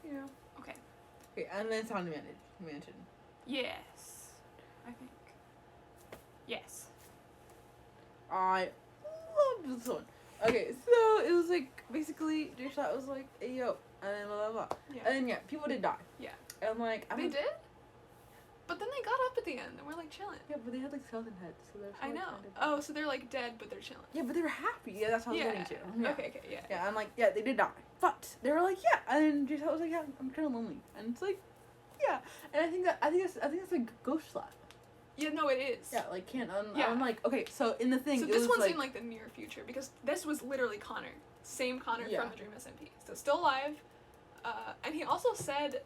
Yeah. Okay. Okay, and then Sound Mansion. Yes. I think. Yes. I loved this one. Okay, so it was like basically Jay Schlatt was like, hey yo, and then blah blah blah. Yeah. And then yeah, people did die. Yeah. And like They did? But then they got up at the end and we're like chilling. Yeah, but they had like skeleton heads, so they're. I know. Oh, so they're like dead, but they're chilling. Yeah, but they were happy. Yeah, that's what I was getting to. Yeah. Okay, yeah. Yeah, I'm like, yeah, they did die, but they were like, yeah, and then Jay Schlatt was like, yeah, I'm kind of lonely, and it's like, yeah, and I think that's like ghost slap. Yeah, no, it is. Yeah, like can't. Yeah. I'm like, okay, so in the thing, So it this was one's like, in like the near future because this was literally Connor, same Connor Yeah. from the Dream SMP, so still alive, and he also said,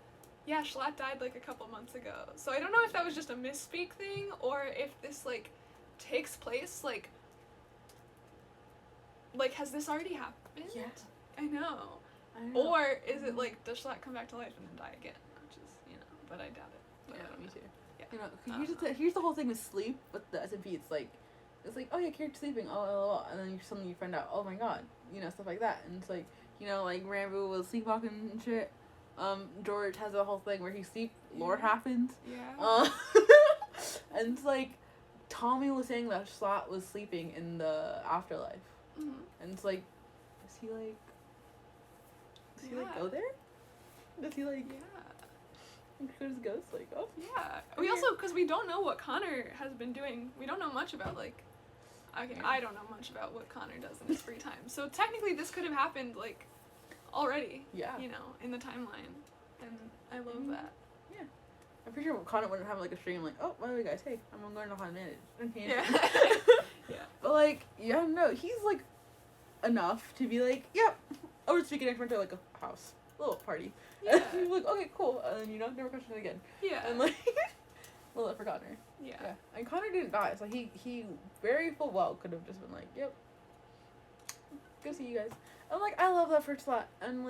yeah, Schlatt died like a couple months ago. So I don't know if that was just a misspeak thing or if this like takes place like has this already happened? Yeah. I know. I know. Or is it like, does Schlatt come back to life and then die again? Which is, but I doubt it. But I Yeah, don't me know. too. Yeah. You know, here's the whole thing with sleep with the SMP. It's like, oh yeah, character sleeping, oh, and then suddenly you find out, oh my god, stuff like that, and it's like, like Rambo was sleepwalking and shit. George has a whole thing where he lore happens. Yeah. And it's like, Tommy was saying that Schlatt was sleeping in the afterlife, and it's like, does he go there? Does he go to his ghost? Oh. Yeah. We also, because we don't know what Connor has been doing. We don't know much about, I don't know much about what Connor does in his free time. So technically this could have happened, already. Yeah. In the timeline. And I love that. Yeah. I'm pretty sure Connor wouldn't have, a stream oh, by the way, guys, hey, I'm going to how to manage. Okay. Yeah. Yeah. But, no, he's, enough to be yep, I would speak an extra to, a house. A little party. Yeah. And he's okay, cool. And then, never question it again. Yeah. And, we'll let for Connor. Yeah. Yeah. And Connor didn't die, so he very full well could have just been yep. Go see you guys. And I love that for Schlatt. And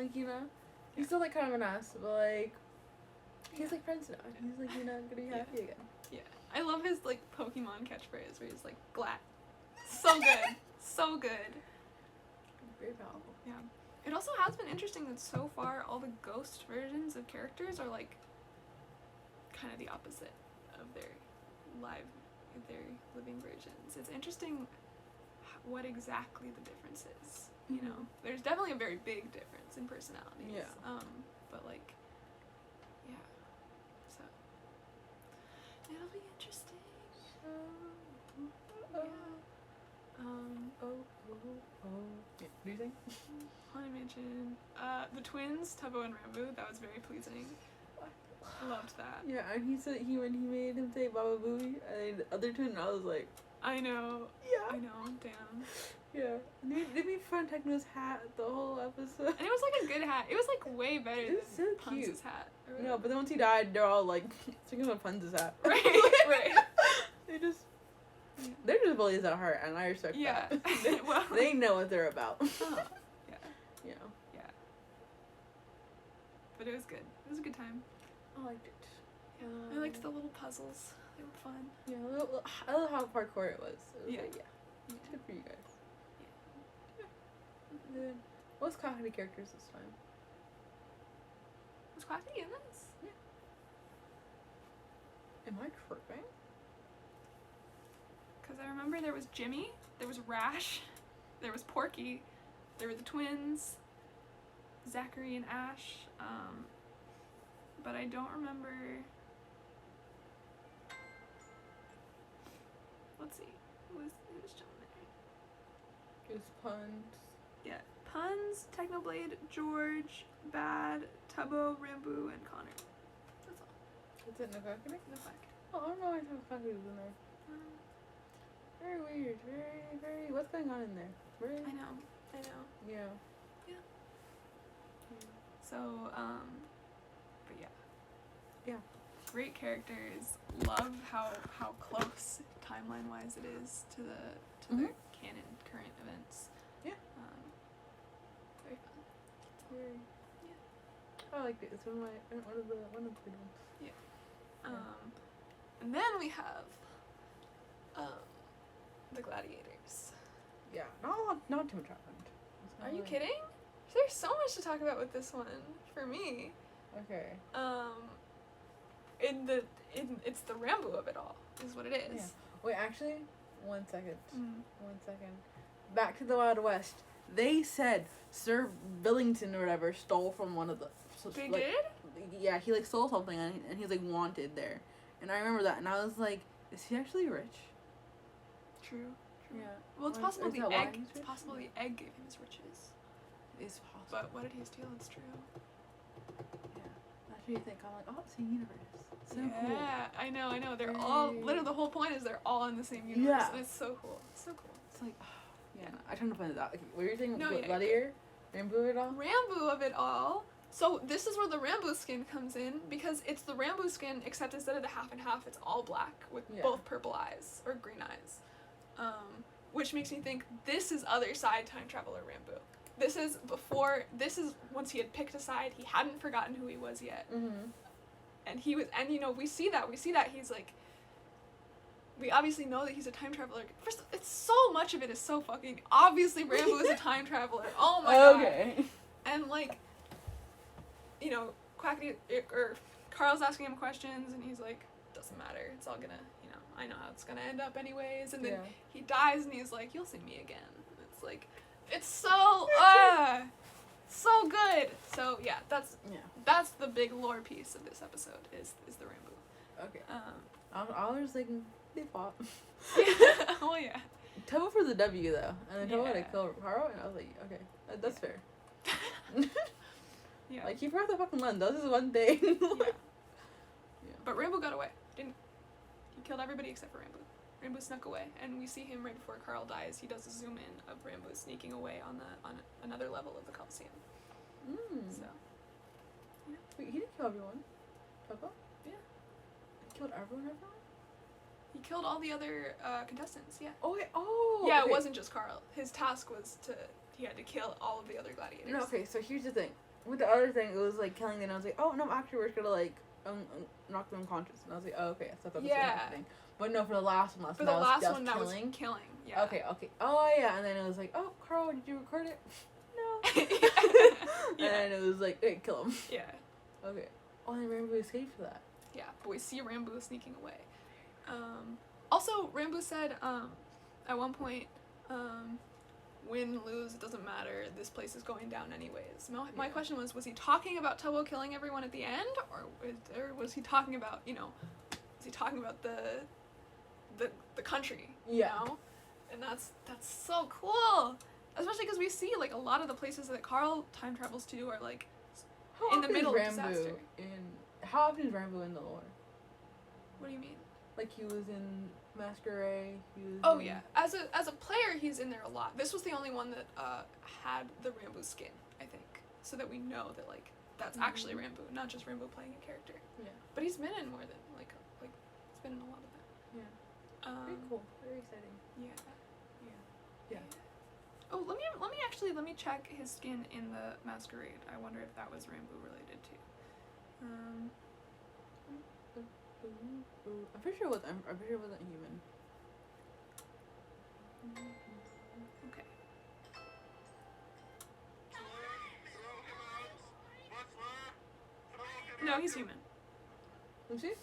he's still kind of an ass, but he's friends now. He's gonna be happy again. Yeah. I love his Pokemon catchphrase where he's Glat. So good. So good. Very powerful. Yeah. It also has been interesting that so far all the ghost versions of characters are kind of the opposite of their living versions. It's interesting what exactly the difference is. There's definitely a very big difference in personalities. Yeah. But yeah. So it'll be interesting. Yeah. Yeah. Do you think? Haunted Mansion. The twins, Tubbo and Rambo, that was very pleasing. Loved that. Yeah, and when he made him say Baba Booey, and the other twin, I was like, I know. yeah. I know, damn. Yeah. And they made fun of Techno's hat the whole episode. And it was a good hat. It was way better It was than so Punz's cute. hat. No, but then once he died, they're all thinking of Punz's hat. Right, right. They're just bullies at heart, and I respect Yeah. that. Well. They know what they're about. Yeah. Yeah. But it was good. It was a good time. I liked it. Yeah. I liked the little puzzles. They were fun. Yeah, I love how parkour it was. It was Yeah. It's good for you guys. Yeah. What's comedy characters this time? Was Quacky in this? Am I tripping? Because I remember there was Jimmy, there was Rash, there was Porky, there were the twins, Zachary and Ash, but I don't remember. Let's see, who was John there? It was Puns. Yeah, Puns, Technoblade, George, Bad, Tubbo, Rambo, and Connor. That's all. Is it Nakakane? No fact. Oh, I don't know why Nakakane was in there. Very weird. Very, very. What's going on in there? Very. I know. Yeah. So, but yeah. Yeah. Great characters. Love how close timeline-wise it is to the canon current events. Yeah. Very fun. Very. Yeah. I liked it. It's one of the good ones. And then we have the gladiators. Yeah. Not too much happened. Are you kidding? There's so much to talk about with this one for me. Okay. It's the Rambo of it all, is what it is. Yeah. Wait, actually, 1 second. Mm. 1 second. Back to the Wild West. They said Sir Billington or whatever stole from one of the. They did? Yeah, he stole something and he's wanted there, and I remember that, and I was like, is he actually rich? True. Yeah. Well, it's Or possible is the that why egg. he's It's rich? possible the egg gave him his riches. It's possible. But what did he steal? It's true. Yeah. That's what you think. I'm like, oh, same universe. So cool. Yeah, I know. They're all literally the whole point is they're all in the same universe, Yeah. and it's so cool. So cool. It's like, yeah. I trying to find it out. Okay, what were you saying? No, yeah, Gladiator? Rambo it all? Rambo of it all. So this is where the Rambo skin comes in, because it's the Rambo skin, except instead of the half and half, it's all black with both purple eyes or green eyes, which makes me think this is other side time traveler Rambo. this is once he had picked a side. He hadn't forgotten who he was yet. Mm-hmm. And he was, and we see that he's like, we obviously know that he's a time traveler. First, it's so much of it is so fucking obviously Rambo is a time traveler. Oh my god. Okay. And like, Quackity or Carl's asking him questions, and he's like, doesn't matter. It's all gonna, I know how it's gonna end up anyways. And then he dies, and he's like, you'll see me again. And it's like, it's so so good. So yeah, that's the big lore piece of this episode is the Rambo. Okay. I was thinking they fought. Yeah. Oh yeah. Tubbo for the W though, and then Tubbo Yeah. to kill Carl, and I was like, okay, that's fair. Yeah. Like he forgot the fucking land. That was his one thing. Yeah. But Rambo got away. He killed everybody except for Rambo. Rambo snuck away, and we see him right before Carl dies. He does a zoom in of Rambo sneaking away on another level of the Coliseum. So. Yeah. Wait, he didn't kill everyone. Tubbo? Yeah. He killed everyone. He killed all the other contestants. Yeah. Oh wait. Oh. Yeah, okay. It wasn't just Carl. His task was he had to kill all of the other gladiators. No, okay, so here's the thing. With the other thing, it was like killing them, and I was like, oh no, afterwards gonna like knock them unconscious, and I was like, oh okay, so that's happening. But no, for the last one, for the last one, that killing. was killing. Yeah. Okay. Oh yeah, and then it was like, oh Carl, did you record it? No. Yeah. And it was like, hey, kill him. Yeah. Okay. Oh, and Rambo escaped for that. Yeah, but we see Rambo sneaking away. Also, Rambo said at one point, win, lose, it doesn't matter, this place is going down anyways. My question was he talking about Tubbo killing everyone at the end, or was he talking about, was he talking about the country, you know? And that's so cool! Especially because we see, like, a lot of the places that Carl time travels to are, like, in the middle of disaster. How often is Rambo in the lore? What do you mean? Like, he was in Masquerade, he was Oh yeah, as a player, he's in there a lot. This was the only one that had the Rambo skin, I think, so that we know that like that's actually Rambo, not just Rambo playing a character. Yeah. But he's been in more than like he's been in a lot of that. Yeah. Very cool. Very exciting. Yeah. Oh, let me check his skin in the Masquerade. I wonder if that was Rambo related too. I'm pretty sure it wasn't. I'm pretty sure it wasn't human. Okay. No, he's human. Let me see.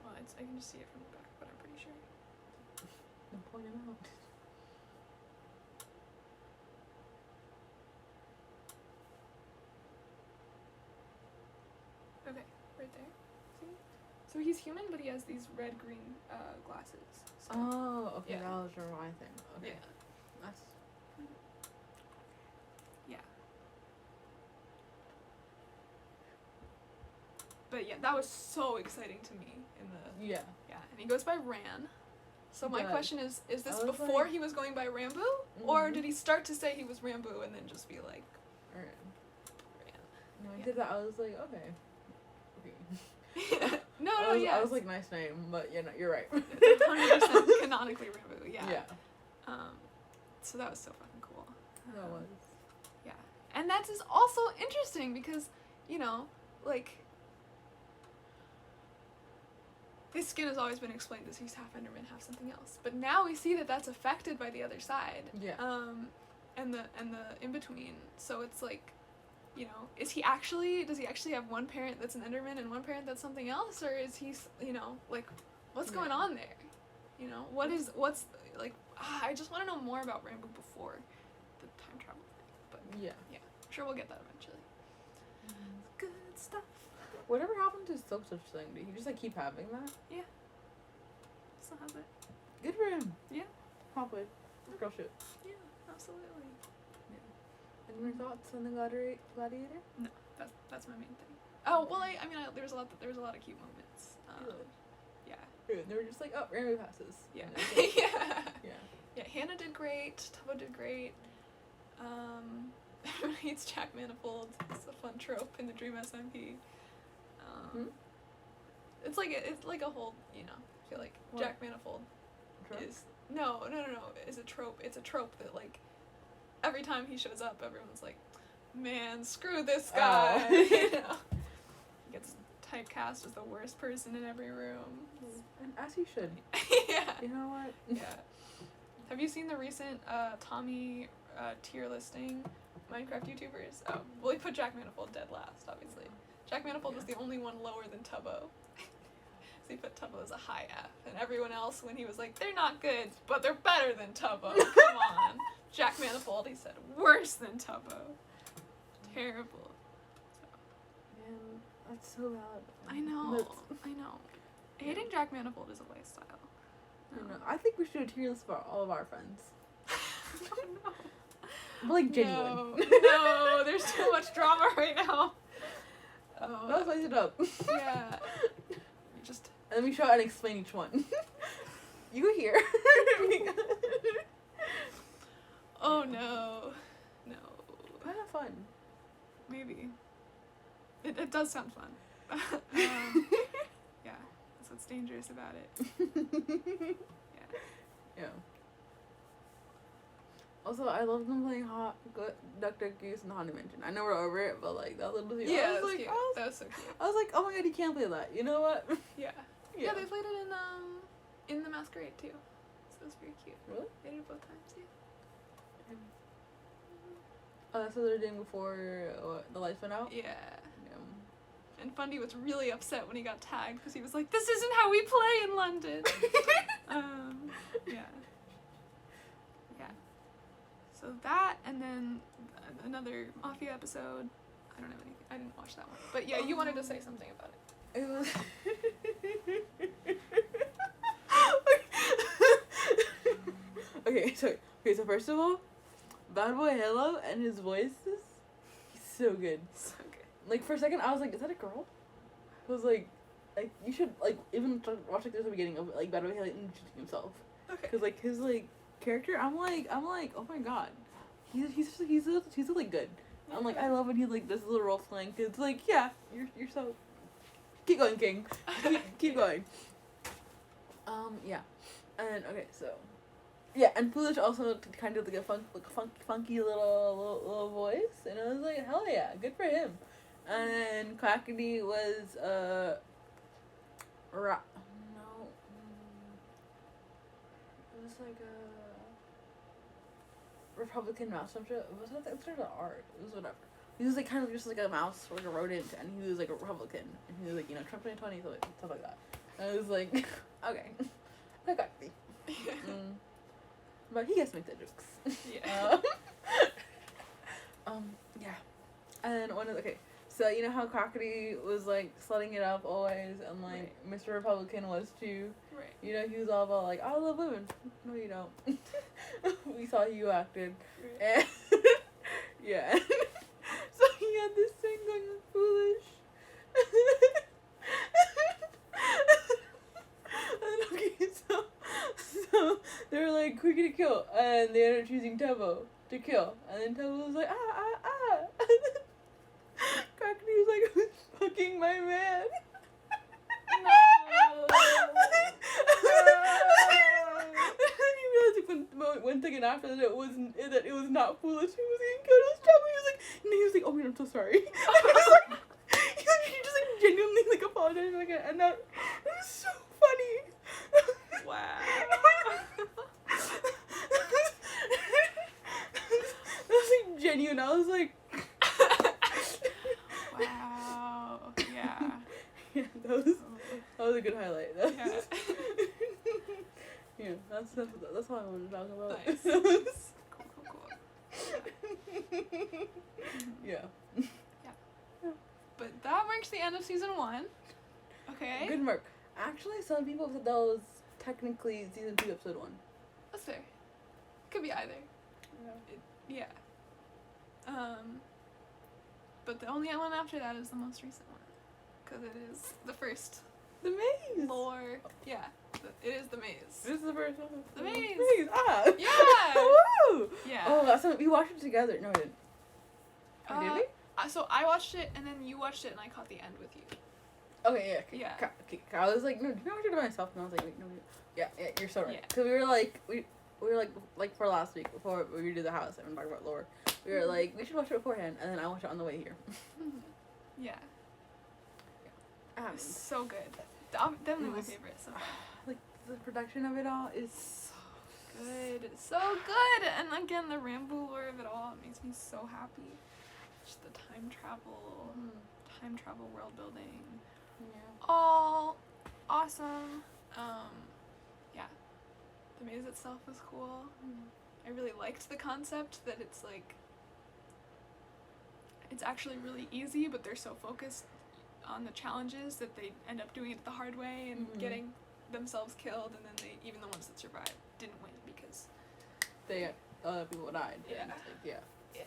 Well, I can just see it from the back, but I'm pretty sure. Then point him out. Okay, right there. See? So he's human, but he has these red-green glasses. So, Oh, okay. Yeah. That was my thing. Okay. yeah. That's. Yeah. But yeah, that was so exciting to me in the Yeah. and he goes by Ran. So my But question is this I was before like- he was going by Rambo, or Mhm. did he start to say he was Rambo and then just be like Alright. Ran? No, I Yeah. did that. I was like, okay. No, I was like, nice name, but yeah, no, you're right. It's 100% canonically Rambo, yeah. Yeah. So that was so fucking cool. That was. Yeah. And that is also interesting because, like, his skin has always been explained as he's half Enderman, half something else. But now we see that that's affected by the other side. Yeah. And the in-between. So it's like, does he actually have one parent that's an Enderman and one parent that's something else? Or is he, like, what's going on there? I just want to know more about Rambo before the time travel thing. But Yeah. I'm sure we'll get that eventually. Good stuff. Whatever happened to Silk Such Thing? Did he just like keep having that? Still has it. Good for him. Yeah. Probably. Girl shit. Yeah, absolutely. Any more thoughts on the gladiator? No, that's my main thing. Oh well, there was a lot of cute moments. Yeah. Good. They were just like, oh, Rambo passes. Yeah. And it was like, Yeah. yeah. Yeah. Hannah did great. Tubbo did great. Everyone hates Jack Manifold. It's a fun trope in the Dream SMP. It's like a whole, I feel like What? Jack Manifold Trope? is no, is a trope. It's a trope that like every time he shows up, everyone's like, man, screw this guy. Oh. You know? He gets typecast as the worst person in every room. And as he should. Yeah. You know what? Yeah. Have you seen the recent Tommy tier listing Minecraft YouTubers? Oh, well, he put Jack Manifold dead last, obviously. Jack Manifold was the only one lower than Tubbo. So he put Tubbo as a high F, and everyone else, when he was like, they're not good, but they're better than Tubbo. Come on. Jack Manifold, he said, worse than Tubbo. Terrible. Man, that's so bad. I know. That's- I know. Hating Jack Manifold is a lifestyle. I don't know. I think we should do a tier list for all of our friends. No. But like genuine. No, there's too much drama right now. Oh, Let's spice it up. yeah. You just And then we show and explain each one. You go here. oh no. No. Kind of fun. Maybe. It does sound fun. Yeah. That's what's dangerous about it. Yeah. Yeah. Also, I love them playing Duck Duck Goose and the Haunted Mansion. I know we're over it, but like that little thing. Yeah, I that was was like, cute. That was so cute. I was like, oh my god, you can't play that. You know what? Yeah. Yeah, they played it in the Masquerade too. So it was very cute. Really? They did it both times, yeah. So they're doing before the lights went out. Yeah. Yeah. And Fundy was really upset when he got tagged because he was like, "This isn't how we play in London." Yeah. Yeah. So that, and then another Mafia episode. I don't have anything. I didn't watch that one. But yeah, you wanted to say something about it. It was. Okay, so first of all, Bad Boy Hello and his voice he's so good. So good. Like for a second, I was like, "Is that a girl?" I was like you should like even watch like there's the beginning of like Bad Boy Hello introducing himself, Okay. because like his like character, I'm like, oh my god, he's really good. I'm like, I love when he like does a little role playing, cause it's like, yeah, you're so. Keep going, King. Keep going. Yeah, and okay, so. Yeah, and Foolish also kind of like a funky little voice, and I was like, hell yeah, good for him. And then Quackity was it was like a Republican mouse. Was it started with R? It was whatever. He was like kind of just like a mouse, like a rodent, and he was like a Republican, and he was like, Trump 2020, stuff like that. And I was like, okay, that got me. But he gets to make the jokes. Yeah. Yeah. And then okay. So you know how Quackity was like slutting it up always, and like Mr. Republican was too. Right. He was all about like, I love women. No, you don't. We saw you acted. Right. And yeah. So he had this thing going on Foolish. And okay, so they were like, quick to kill, and they ended up choosing Tubbo to kill, and then Tubbo was like, ah. Cockney was like, who's fucking my man? No. And he realized like, one second after that it was not Foolish who was getting killed. It was Tubbo. He was like, oh wait, I'm so sorry. He just like genuinely like apologized like it, and that it was so funny. Wow. That was like genuine. I was like, Wow. Yeah. yeah, that was a good highlight. That Yeah. was, yeah, that's all I wanted to talk about. Nice. Cool. Yeah. But that marks the end of season 1. Okay. Good mark. Actually, some people said that was technically season 2, episode 1. That's fair. Could be either. Yeah. But the only one after that is the most recent one. Because it is the first The maze. lore. Yeah. It is the maze. This is the first one. The maze. Ah. Yeah. Woo. Yeah. Oh, that's we watched it together. No, we didn't. Oh, did we? So I watched it and then you watched it and I caught the end with you. Okay, yeah. Yeah. Okay, I was like, no, did I watch it by myself? And I was like, wait, no. Yeah, you're so right. Yeah. Because we were like, we we were like for last week before we redo the house. I'm gonna talk about lore. We were like, we should watch it beforehand, and then I watched it on the way here. Yeah. It's So good. Definitely my favorite. So like the production of it all is good. So good. And again, the Rambo lore of it all makes me so happy. Just the time travel world building. Yeah. All awesome. Yeah. The maze itself was cool. I really liked the concept that it's like, it's actually really easy, but they're so focused on the challenges that they end up doing it the hard way and getting themselves killed, and then they, even the ones that survived, didn't win because other people died. Yeah. And it's like, yeah.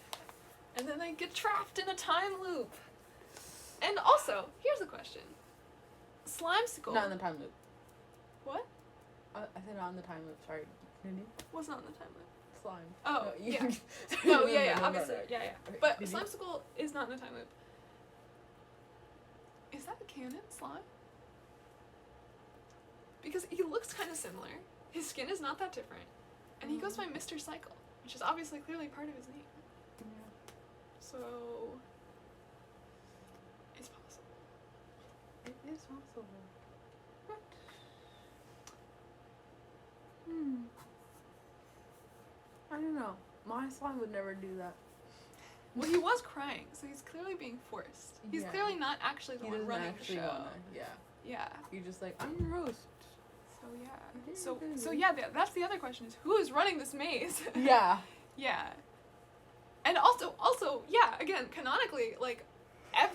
And then they get trapped in a time loop. And also, here's a question. Slimesicle. Not in the time loop. What? I said not in the time loop. Sorry. Continue. What's not in the time loop? Slime. Oh, No, you- yeah. Sorry, No, yeah, no, obviously. no. Yeah. Okay, But continue. Slimesicle is not in the time loop. Is that the canon slime? Because he looks kind of similar. His skin is not that different. And he goes by Mr. Cycle, which is obviously clearly part of his name. Yeah. So, it's possible. It is possible. But I don't know. My slime would never do that. Well, he was crying, so he's clearly being forced. He's Yeah. clearly not actually the He one doesn't running actually the show. wanna. Yeah. Yeah. You're just like, I'm your host. So yeah. Okay, So okay, so okay. yeah. That's the other question: is who is running this maze? Yeah. Yeah. And also yeah. Again, canonically, like,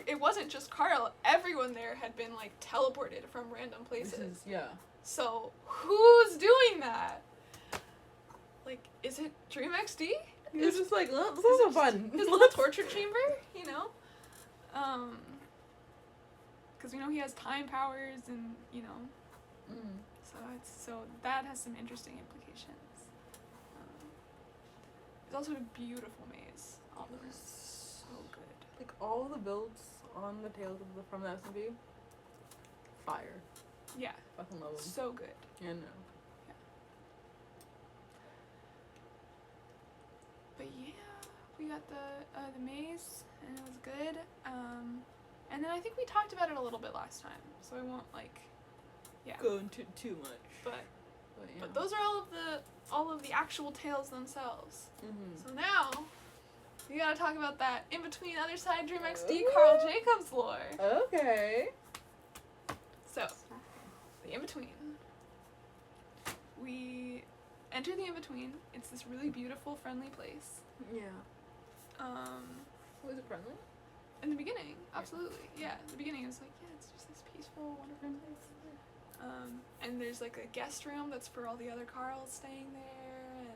it wasn't just Carl. Everyone there had been like teleported from random places. Yeah. So who's doing that? Like, is it Dream XD? You're just like, oh, this Is is so it fun. his little torture chamber, you know? Because we know he has time powers and, you know, so that has some interesting implications. It's also a beautiful maze. All of it is so good. Like all the builds on the Tales of the from the SMV, fire. Yeah, Fucking love them. so good. Yeah, no. But yeah, we got the maze, and it was good. And then I think we talked about it a little bit last time, so I won't Go into too much. But yeah. but those are all of the actual tales themselves. Mm-hmm. So now we gotta talk about that in between Other Side Dream XD Carl Jacobs lore. Okay. So the in between. We enter the in between. It's this really beautiful, friendly place. Yeah. Was it friendly? In the beginning, absolutely. Yeah, in the beginning it was like, yeah, it's just this peaceful, wonderful place. And there's like a guest room that's for all the other Carls staying there,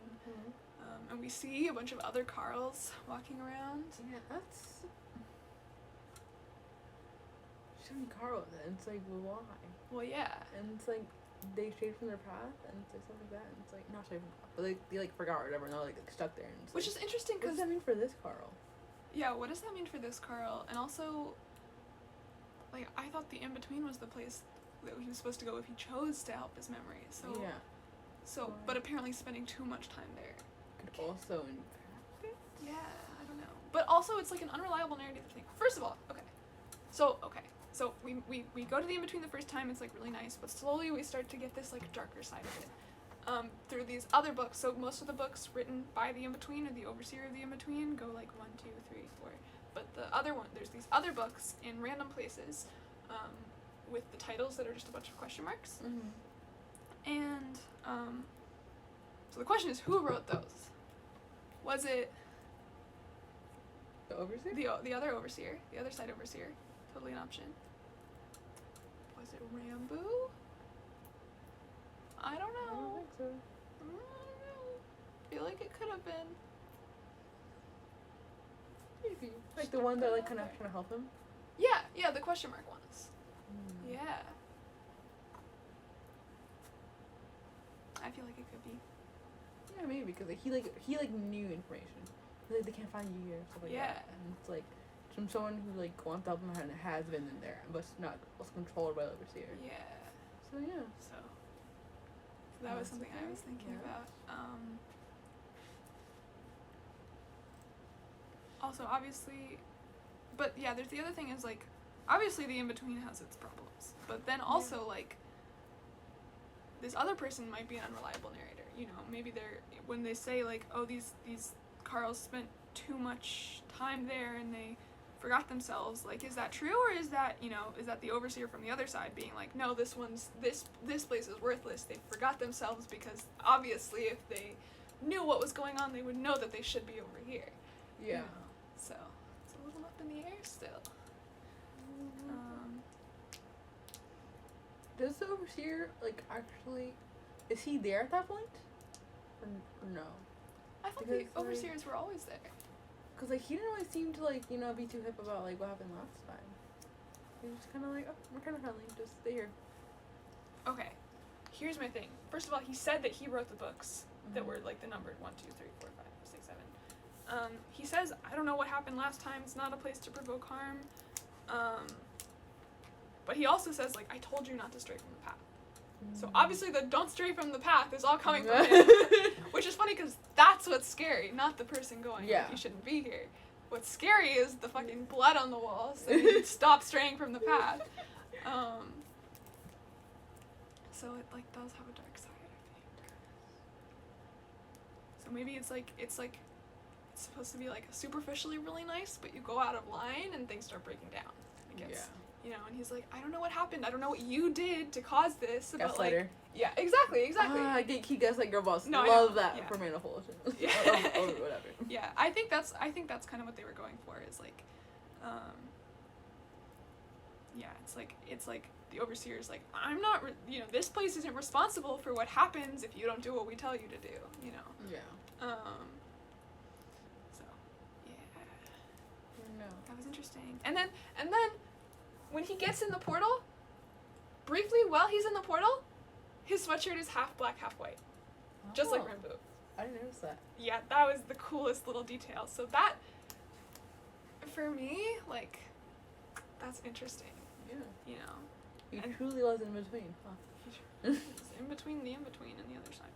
and we see a bunch of other Carls walking around. Yeah, that's so many Carls, and it's like, well, why? Well, yeah. And it's like they strayed from their path, and it's like stuff like that, and it's like not strayed from the path, but they like forgot or whatever, and they're like stuck there. And it's Which like, is interesting what does because that mean for this Carl? yeah, what does that mean for this Carl? And also, like, I thought the in between was the place that he was supposed to go if he chose to help his memory. So Yeah. So, but apparently spending too much time there. Could also impact it. Yeah, I don't know. But also, it's like an unreliable narrative thing. First of all, So we go to the in-between the first time, it's like really nice, but slowly we start to get this like darker side of it. Through these other books. So most of the books written by the in-between or the overseer of the in-between go like 1, 2, 3, 4. But the other one, there's these other books in random places, with the titles that are just a bunch of question marks. And so the question is, who wrote those? Was it The overseer? the other overseer, the other side overseer? Totally an option. Was it Rambo? I don't I don't know. think so. I don't know. I feel like it could have been. Maybe. Like the one that like kind of trying to help him. Yeah, the question mark ones. Yeah. I feel like it could be. Yeah, maybe because like, he knew information. Like they can't find you here, stuff like Yeah. that. And it's like from someone who like wants to help him and has been in there, but it's not also controlled by the overseer. Yeah. So yeah. So That was That's something I okay, was thinking yeah. about. Also, obviously, but yeah, there's the other thing is like, obviously the in-between has its problems, but then also like, this other person might be an unreliable narrator. You know, maybe they're, when they say like, oh, these Carls spent too much time there and they forgot themselves, like, is that true, or is that, you know, is that the overseer from the other side being like, no, this place is worthless, they forgot themselves because obviously if they knew what was going on, they would know that they should be over here. Yeah. You know? So it's a little up in the air still. Does the overseer, like, actually, is he there at that point? Or no? I thought Because, the overseers were always there. Because, like, he didn't really seem to, like, you know, be too hip about, like, what happened last time. He was just kind of like, oh, we're kind of friendly, just stay here. Okay, here's my thing. First of all, he said that he wrote the books that were like the numbered 1, 2, 3, 4, 5, 6, 7. He says, I don't know what happened last time. It's not a place to provoke harm. But he also says, like, I told you not to stray from the path. So obviously the don't stray from the path is all coming from him. Which is funny because that's what's scary, not the person going, Yeah. you shouldn't be here. What's scary is the fucking blood on the walls so you stop straying from the path. So it, like, does have a dark side, I think. So maybe it's supposed to be, like, superficially really nice, but you go out of line and things start breaking down. I guess. Yeah. You know, and he's like, I don't know what happened. I don't know what you did to cause this. But, Gaslighter. like, yeah, exactly. Gatekeep gaslight girl boss. No, I Love know, that yeah. for Manifold. Yeah. or whatever. Yeah, I think that's kind of what they were going for. Is like, yeah, it's like the overseer is like, I'm not, you know, this place isn't responsible for what happens if you don't do what we tell you to do. You know. Yeah. So, yeah. No. That was interesting. And then when he gets in the portal, briefly while he's in the portal, his sweatshirt is half black, half white. Just like Oh, Rainbow. I didn't notice that. Yeah, that was the coolest little detail. So that, for me, like, that's interesting, Yeah. you know. He And- truly was in between, huh? It's in between the in-between and the other side.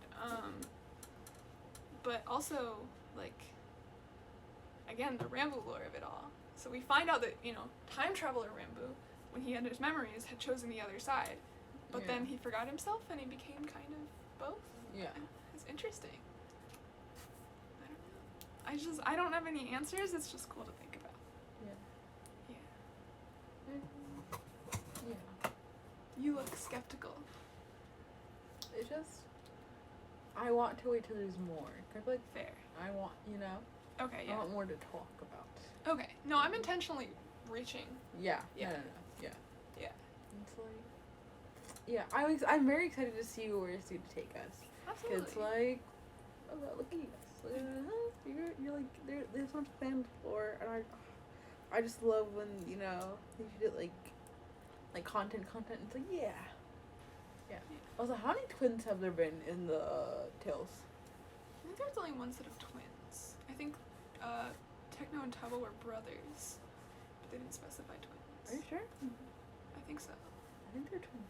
But also, like, again, the Rambo lore of it all. So we find out that, you know, time traveler Rambo, when he had his memories, had chosen the other side. But then he forgot himself and he became kind of both. Yeah. It's interesting. I don't know. I don't have any answers. It's just cool to think about. Yeah. Yeah. Yeah. You look skeptical. It's just, I want to wait till there's more. 'Cause, like, Fair. I want, you know, Okay, I yeah. want more to talk about. Okay. No, I'm intentionally reaching. Yeah. Yeah. No. Yeah. Yeah. It's like, yeah, I'm very excited to see where it's going to take us. Absolutely. It's like, oh, look at you guys. You're like, there's so much planned for, and I just love when, you know, they should do like content. It's like, yeah. Also, how many twins have there been in the Tales? I think there's only one set of twins. I think Techno and Tubbo were brothers, but they didn't specify twins. Are you sure? I think so. I think they're twins.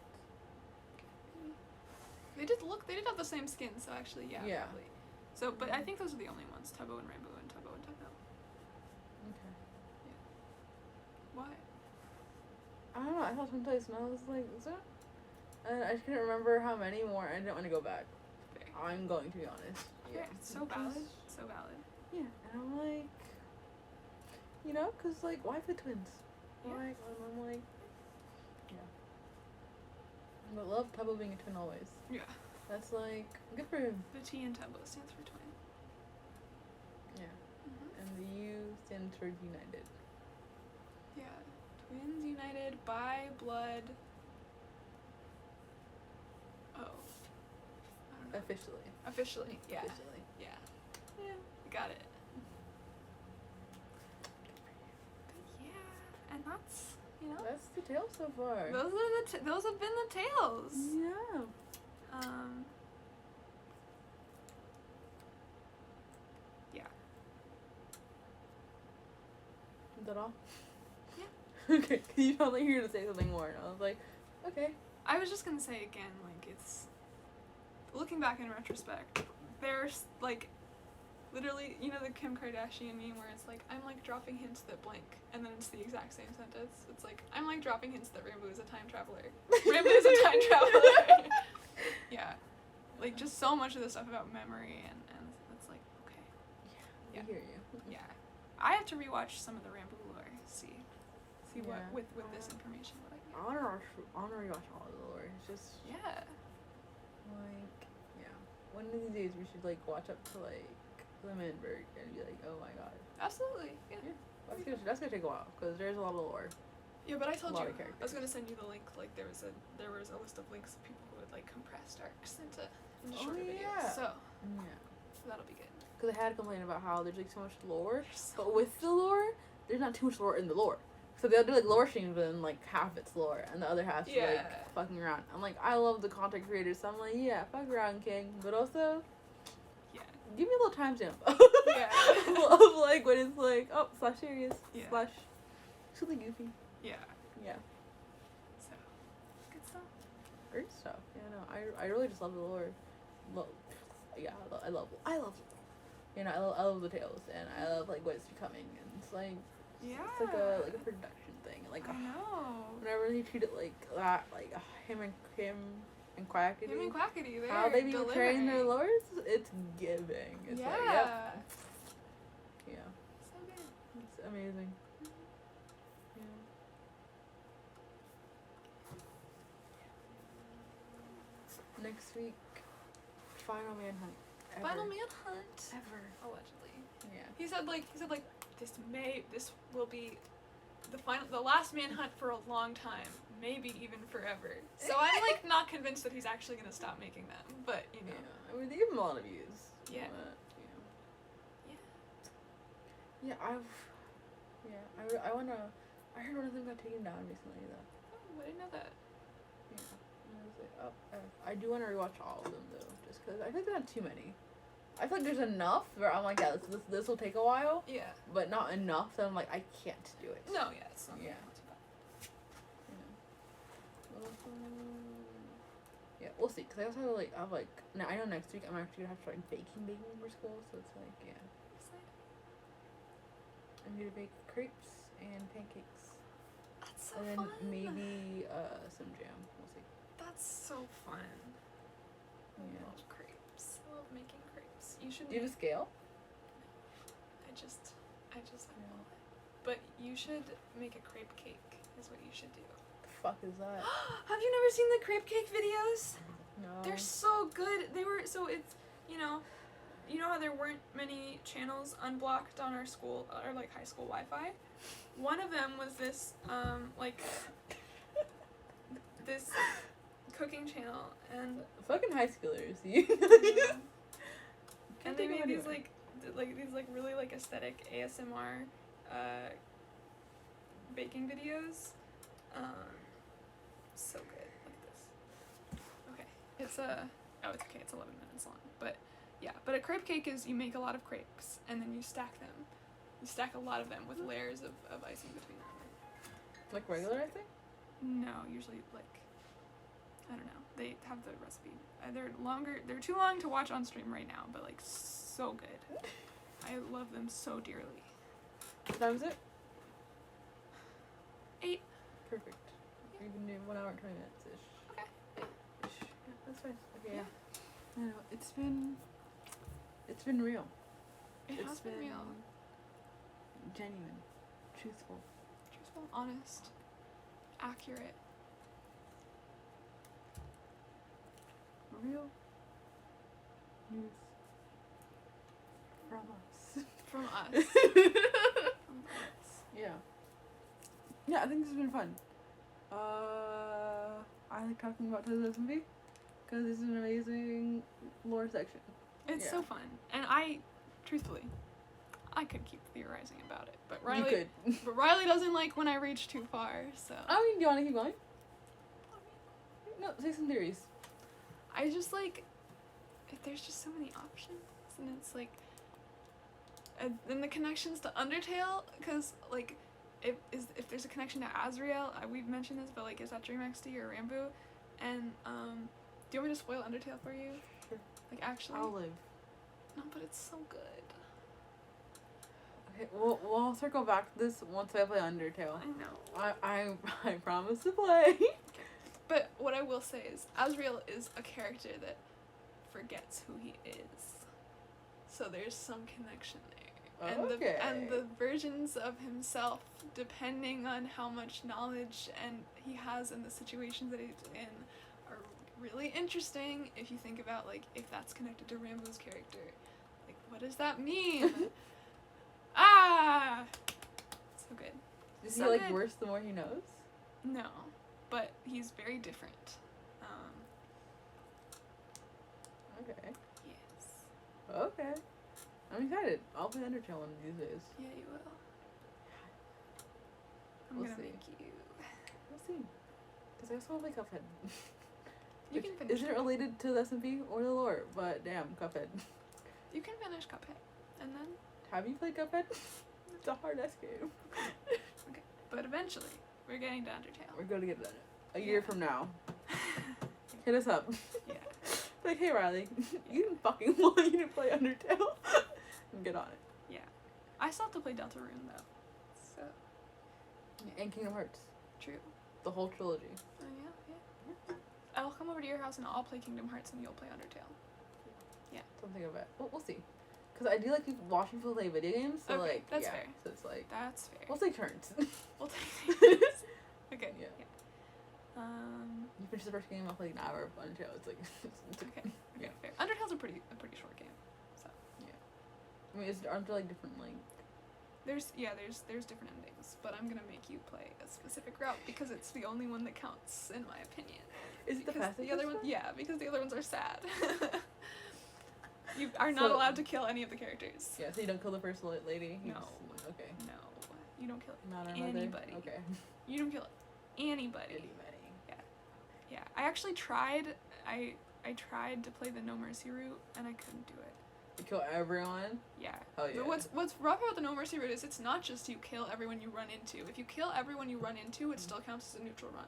They did have the same skin, so actually, yeah, Yeah. probably. So, but I think those are the only ones, Tubbo and Rainbow and Tubbo and Techno. Okay. Why? I don't know, I saw some Tales and I was like, is that? And I just couldn't remember how many more, and I didn't want to go back. Fair. I'm going to be honest. Yeah, it's so valid. So valid. Yeah, and I'm like, you know, because, like, why the twins? Yeah. Why? And I'm like, yeah. But love Tubbo being a twin always. Yeah. That's, like, good for him. The T in Tubbo stands for twin. Yeah. Mm-hmm. And the U stands for united. Yeah. Twins united by blood. Oh. I don't know. Officially. Officially, yeah. Officially. Yeah. Yeah. Got it. But yeah, and that's, you know, That's the tale so far. those have been the tales. Yeah. Yeah. Is that all? Yeah. Okay, 'cause you felt like you were going to say something more, and I was like, okay. I was just gonna say again, like, it's looking back in retrospect, there's like literally, you know, the Kim Kardashian meme where it's like, I'm like dropping hints that blank, and then it's the exact same sentence. It's like, I'm like dropping hints that Rainbow is a time traveler. Rainbow is a time traveler. Yeah. Like, just so much of the stuff about memory, and it's like, okay. Yeah. I hear you. Yeah. I have to rewatch some of the Rainbow lore, see what, Yeah. with this information, what I I wanna rewatch all of the lore. It's just get. Yeah. like, yeah. One of these days we should like watch up to like the Midberg and be like, oh my god. Absolutely. Yeah. That's gonna take a while because there's a lot of lore. Yeah, but I told A lot you, of characters. I was gonna send you the link. Like, there was a list of links of people who had like compressed arcs into shorter videos. Yeah. So Yeah. that'll be good. Because I had a complaint about how there's like so much lore, There's so but with the lore, there's not too much lore in the lore. So they'll do like lore streams, but then like half it's lore and the other half's Yeah. like fucking around. I'm like, I love the content creators, so I'm like, yeah, fuck around, king. But also, Yeah. give me a little timestamp. Yeah. Of like when it's like, oh, slash serious, Yeah. slash something goofy. Yeah. Yeah. So good stuff. Great stuff. Yeah, no, I really just love the lore. Yeah, I love the lore. You know, I love the tales, and I love like what it's becoming, and it's like Yeah. it's like a production thing. Like I know. whenever they treat it like that, like him and Quackity, Him and Quackity, they're how they be portraying their delivering. lores, it's giving. It's Yeah. like, yep. Yeah, So good. it's amazing. Yeah. Next week, Final Manhunt. Ever. Final Manhunt. Ever. Allegedly. Yeah. He said like this will be the last Manhunt for a long time, maybe even forever. So I'm like not convinced that he's actually gonna stop making them, but you know. Yeah. I mean, they give him a lot of views. Yeah. But, Yeah. yeah. I wanna. I heard one of them got taken down recently though. Oh, I didn't know that. Yeah. And I was like, oh, I do want to rewatch all of them though, just because I think there's not too many. I feel like there's enough where I'm like, yeah, this will take a while, Yeah. but not enough that I'm like, I can't do it. No, yeah, it's not. Yeah. not too bad. Yeah, we'll see. Cause I also have like, now I know next week I'm actually gonna have to start baking for school, so it's like, yeah, Exciting. I'm gonna bake crepes and pancakes, That's so and then fun. maybe some jam. We'll see. That's so fun. I Yeah. love crepes. I love making crepes. You should. Do you have a scale? I just Yeah. eyeball it. But you should make a crepe cake. Is what you should do. The fuck is that? Have you never seen the crepe cake videos? No. They're so good. They were so it's you know how there weren't many channels unblocked on our school or like high school Wi-Fi. One of them was this like this cooking channel and fucking high schoolers. You. and they made these like these like really like aesthetic ASMR baking videos. So good. Like this. Okay. It's it's okay, it's 11 minutes long. But yeah, but a crepe cake is you make a lot of crepes and then you stack them. You stack a lot of them with layers of icing between them. Like regular, I think. No, usually like I don't know. They have the recipe. They're too long to watch on stream right now, but like so good. I love them so dearly. What time is it? 8. Perfect. We've been doing 1 hour and 20 minutes ish. Okay. Ish. Yeah, that's fine. Okay. Yeah. I know it's been real. It has been real. Genuine, truthful. Truthful, honest, accurate. Real news from us. From us. Yeah. Yeah, I think this has been fun. I like talking about this movie because this is an amazing lore section. It's Yeah. so fun. And truthfully, I could keep theorizing about it. But Riley You could. But Riley doesn't like when I reach too far, so I mean, do you want to keep going? No, say some theories. I just like there's just so many options and it's like and the connections to Undertale, because like if there's a connection to Azrael, we've mentioned this, but like is that Dream XD or Rambo? And do you want me to spoil Undertale for you? Like, actually. I'll live. No, but it's so good. Okay, we'll circle back to this once I play Undertale. I know. I promise to play. But what I will say is, Asriel is a character that forgets who he is. So there's some connection there. Okay. And the versions of himself, depending on how much knowledge and he has in the situations that he's in, are really interesting if you think about, like, if that's connected to Rambo's character. Like, what does that mean? Ah! So good. Is So he, like, good. worse the more he knows? No, but he's very different. Okay. Yes. Okay. I'm excited. I'll play Undertale one of these days. Yeah, you will. I'm We'll gonna see. make you. We'll see. Because I also want to play Cuphead. You Which can finish. isn't related to the SMP or the lore, but damn, Cuphead. You can finish Cuphead, and then. Have you played Cuphead? It's a hard ass game. But eventually, we're getting to Undertale. We're going to get done a year Yeah. from now. Hit us up. Yeah. Like, hey Riley, you didn't fucking want you to play Undertale. And get on it. I still have to play Deltarune though. So And Kingdom Hearts. true. The whole trilogy. Yeah. I'll come over to your house and I'll play Kingdom Hearts and you'll play Undertale. Something of it. We'll see. Because I do like watching people play video games, so Okay, like, that's yeah. fair. So it's like, That's fair. we'll take turns. We'll take Okay. Yeah. You finish the first game, I'll play an hour of Undertale. It's like, it's Okay. Okay. Fair. Undertale's a pretty short game. So I mean, aren't there like different like? there's different endings, but I'm gonna make you play a specific route because it's the only one that counts in my opinion. Is it the Because fastest the other one? one? Yeah, because the other ones are sad. You are not So- allowed to kill any of the characters. Yeah, so you don't kill the first lady. You No. just- okay. No, you don't kill Not our mother. anybody. Okay. You don't kill anybody. Anybody. Yeah, I actually tried. I tried to play the No Mercy route and I couldn't do it. You kill everyone. Yeah. Oh yeah. But what's rough about the No Mercy route is it's not just you kill everyone you run into. If you kill everyone you run into, it still counts as a neutral run.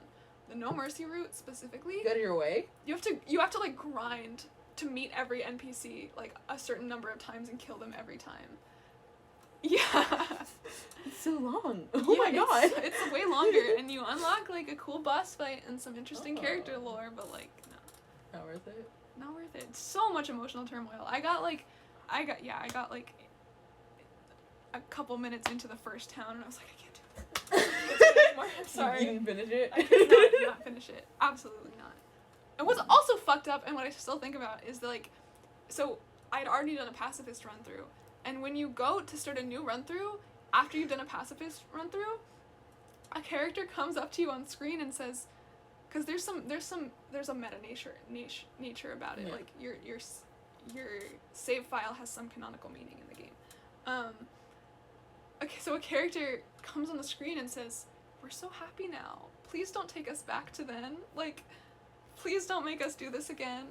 The No Mercy route specifically, You go to your way. you have to like grind to meet every NPC like a certain number of times and kill them every time. Yeah. It's so long. Oh my god. It's way longer and you unlock like a cool boss fight and some interesting Oh. character lore, but like no. Not worth it. Not worth it. So much emotional turmoil. I got like a couple minutes into the first town and I was like, I can't do it anymore. I'm sorry. You didn't finish it. I could not finish it. Absolutely not. And what's also fucked up and what I still think about is that, like, so I'd already done a pacifist run through, and when you go to start a new run through, after you've done a pacifist run through, a character comes up to you on screen and says, because there's a meta nature about it. Yeah. Like your save file has some canonical meaning in the game. Okay, so a character comes on the screen and says, "We're so happy now. Please don't take us back to then. Like, please don't make us do this again.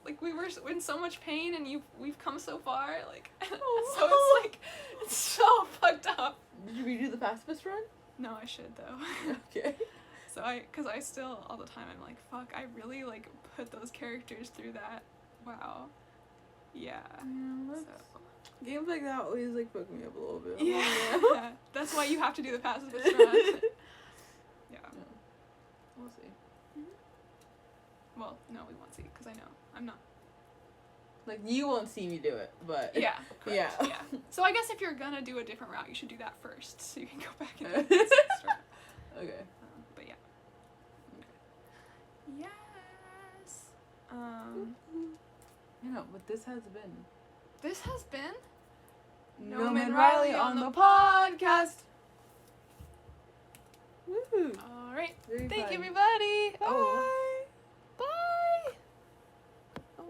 Like, we were in so much pain and we've come so far." Like, so it's like, it's so fucked up. Did you redo the pacifist run? No, I should though. Okay. So cause I still, all the time, I'm like, fuck, I really, like, put those characters through that. Wow. Yeah. So. Games like that always like fuck me up a little bit. Yeah. That's why you have to do the pacifist run. Yeah. We'll see. Well, no, we won't see, because I know. I'm not. Like, you won't see me do it, but Yeah. Correct. Yeah. Yeah. So I guess if you're gonna do a different route, you should do that first, so you can go back and do the pacifist route. Okay. But yeah. Okay. Yes. You know, but this has been This has been Noam and Riley on the podcast. Woohoo! All right. Very Thank you, fun. everybody. Bye. Oh. Bye. Oh,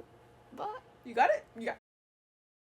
bye. You got it? Yeah.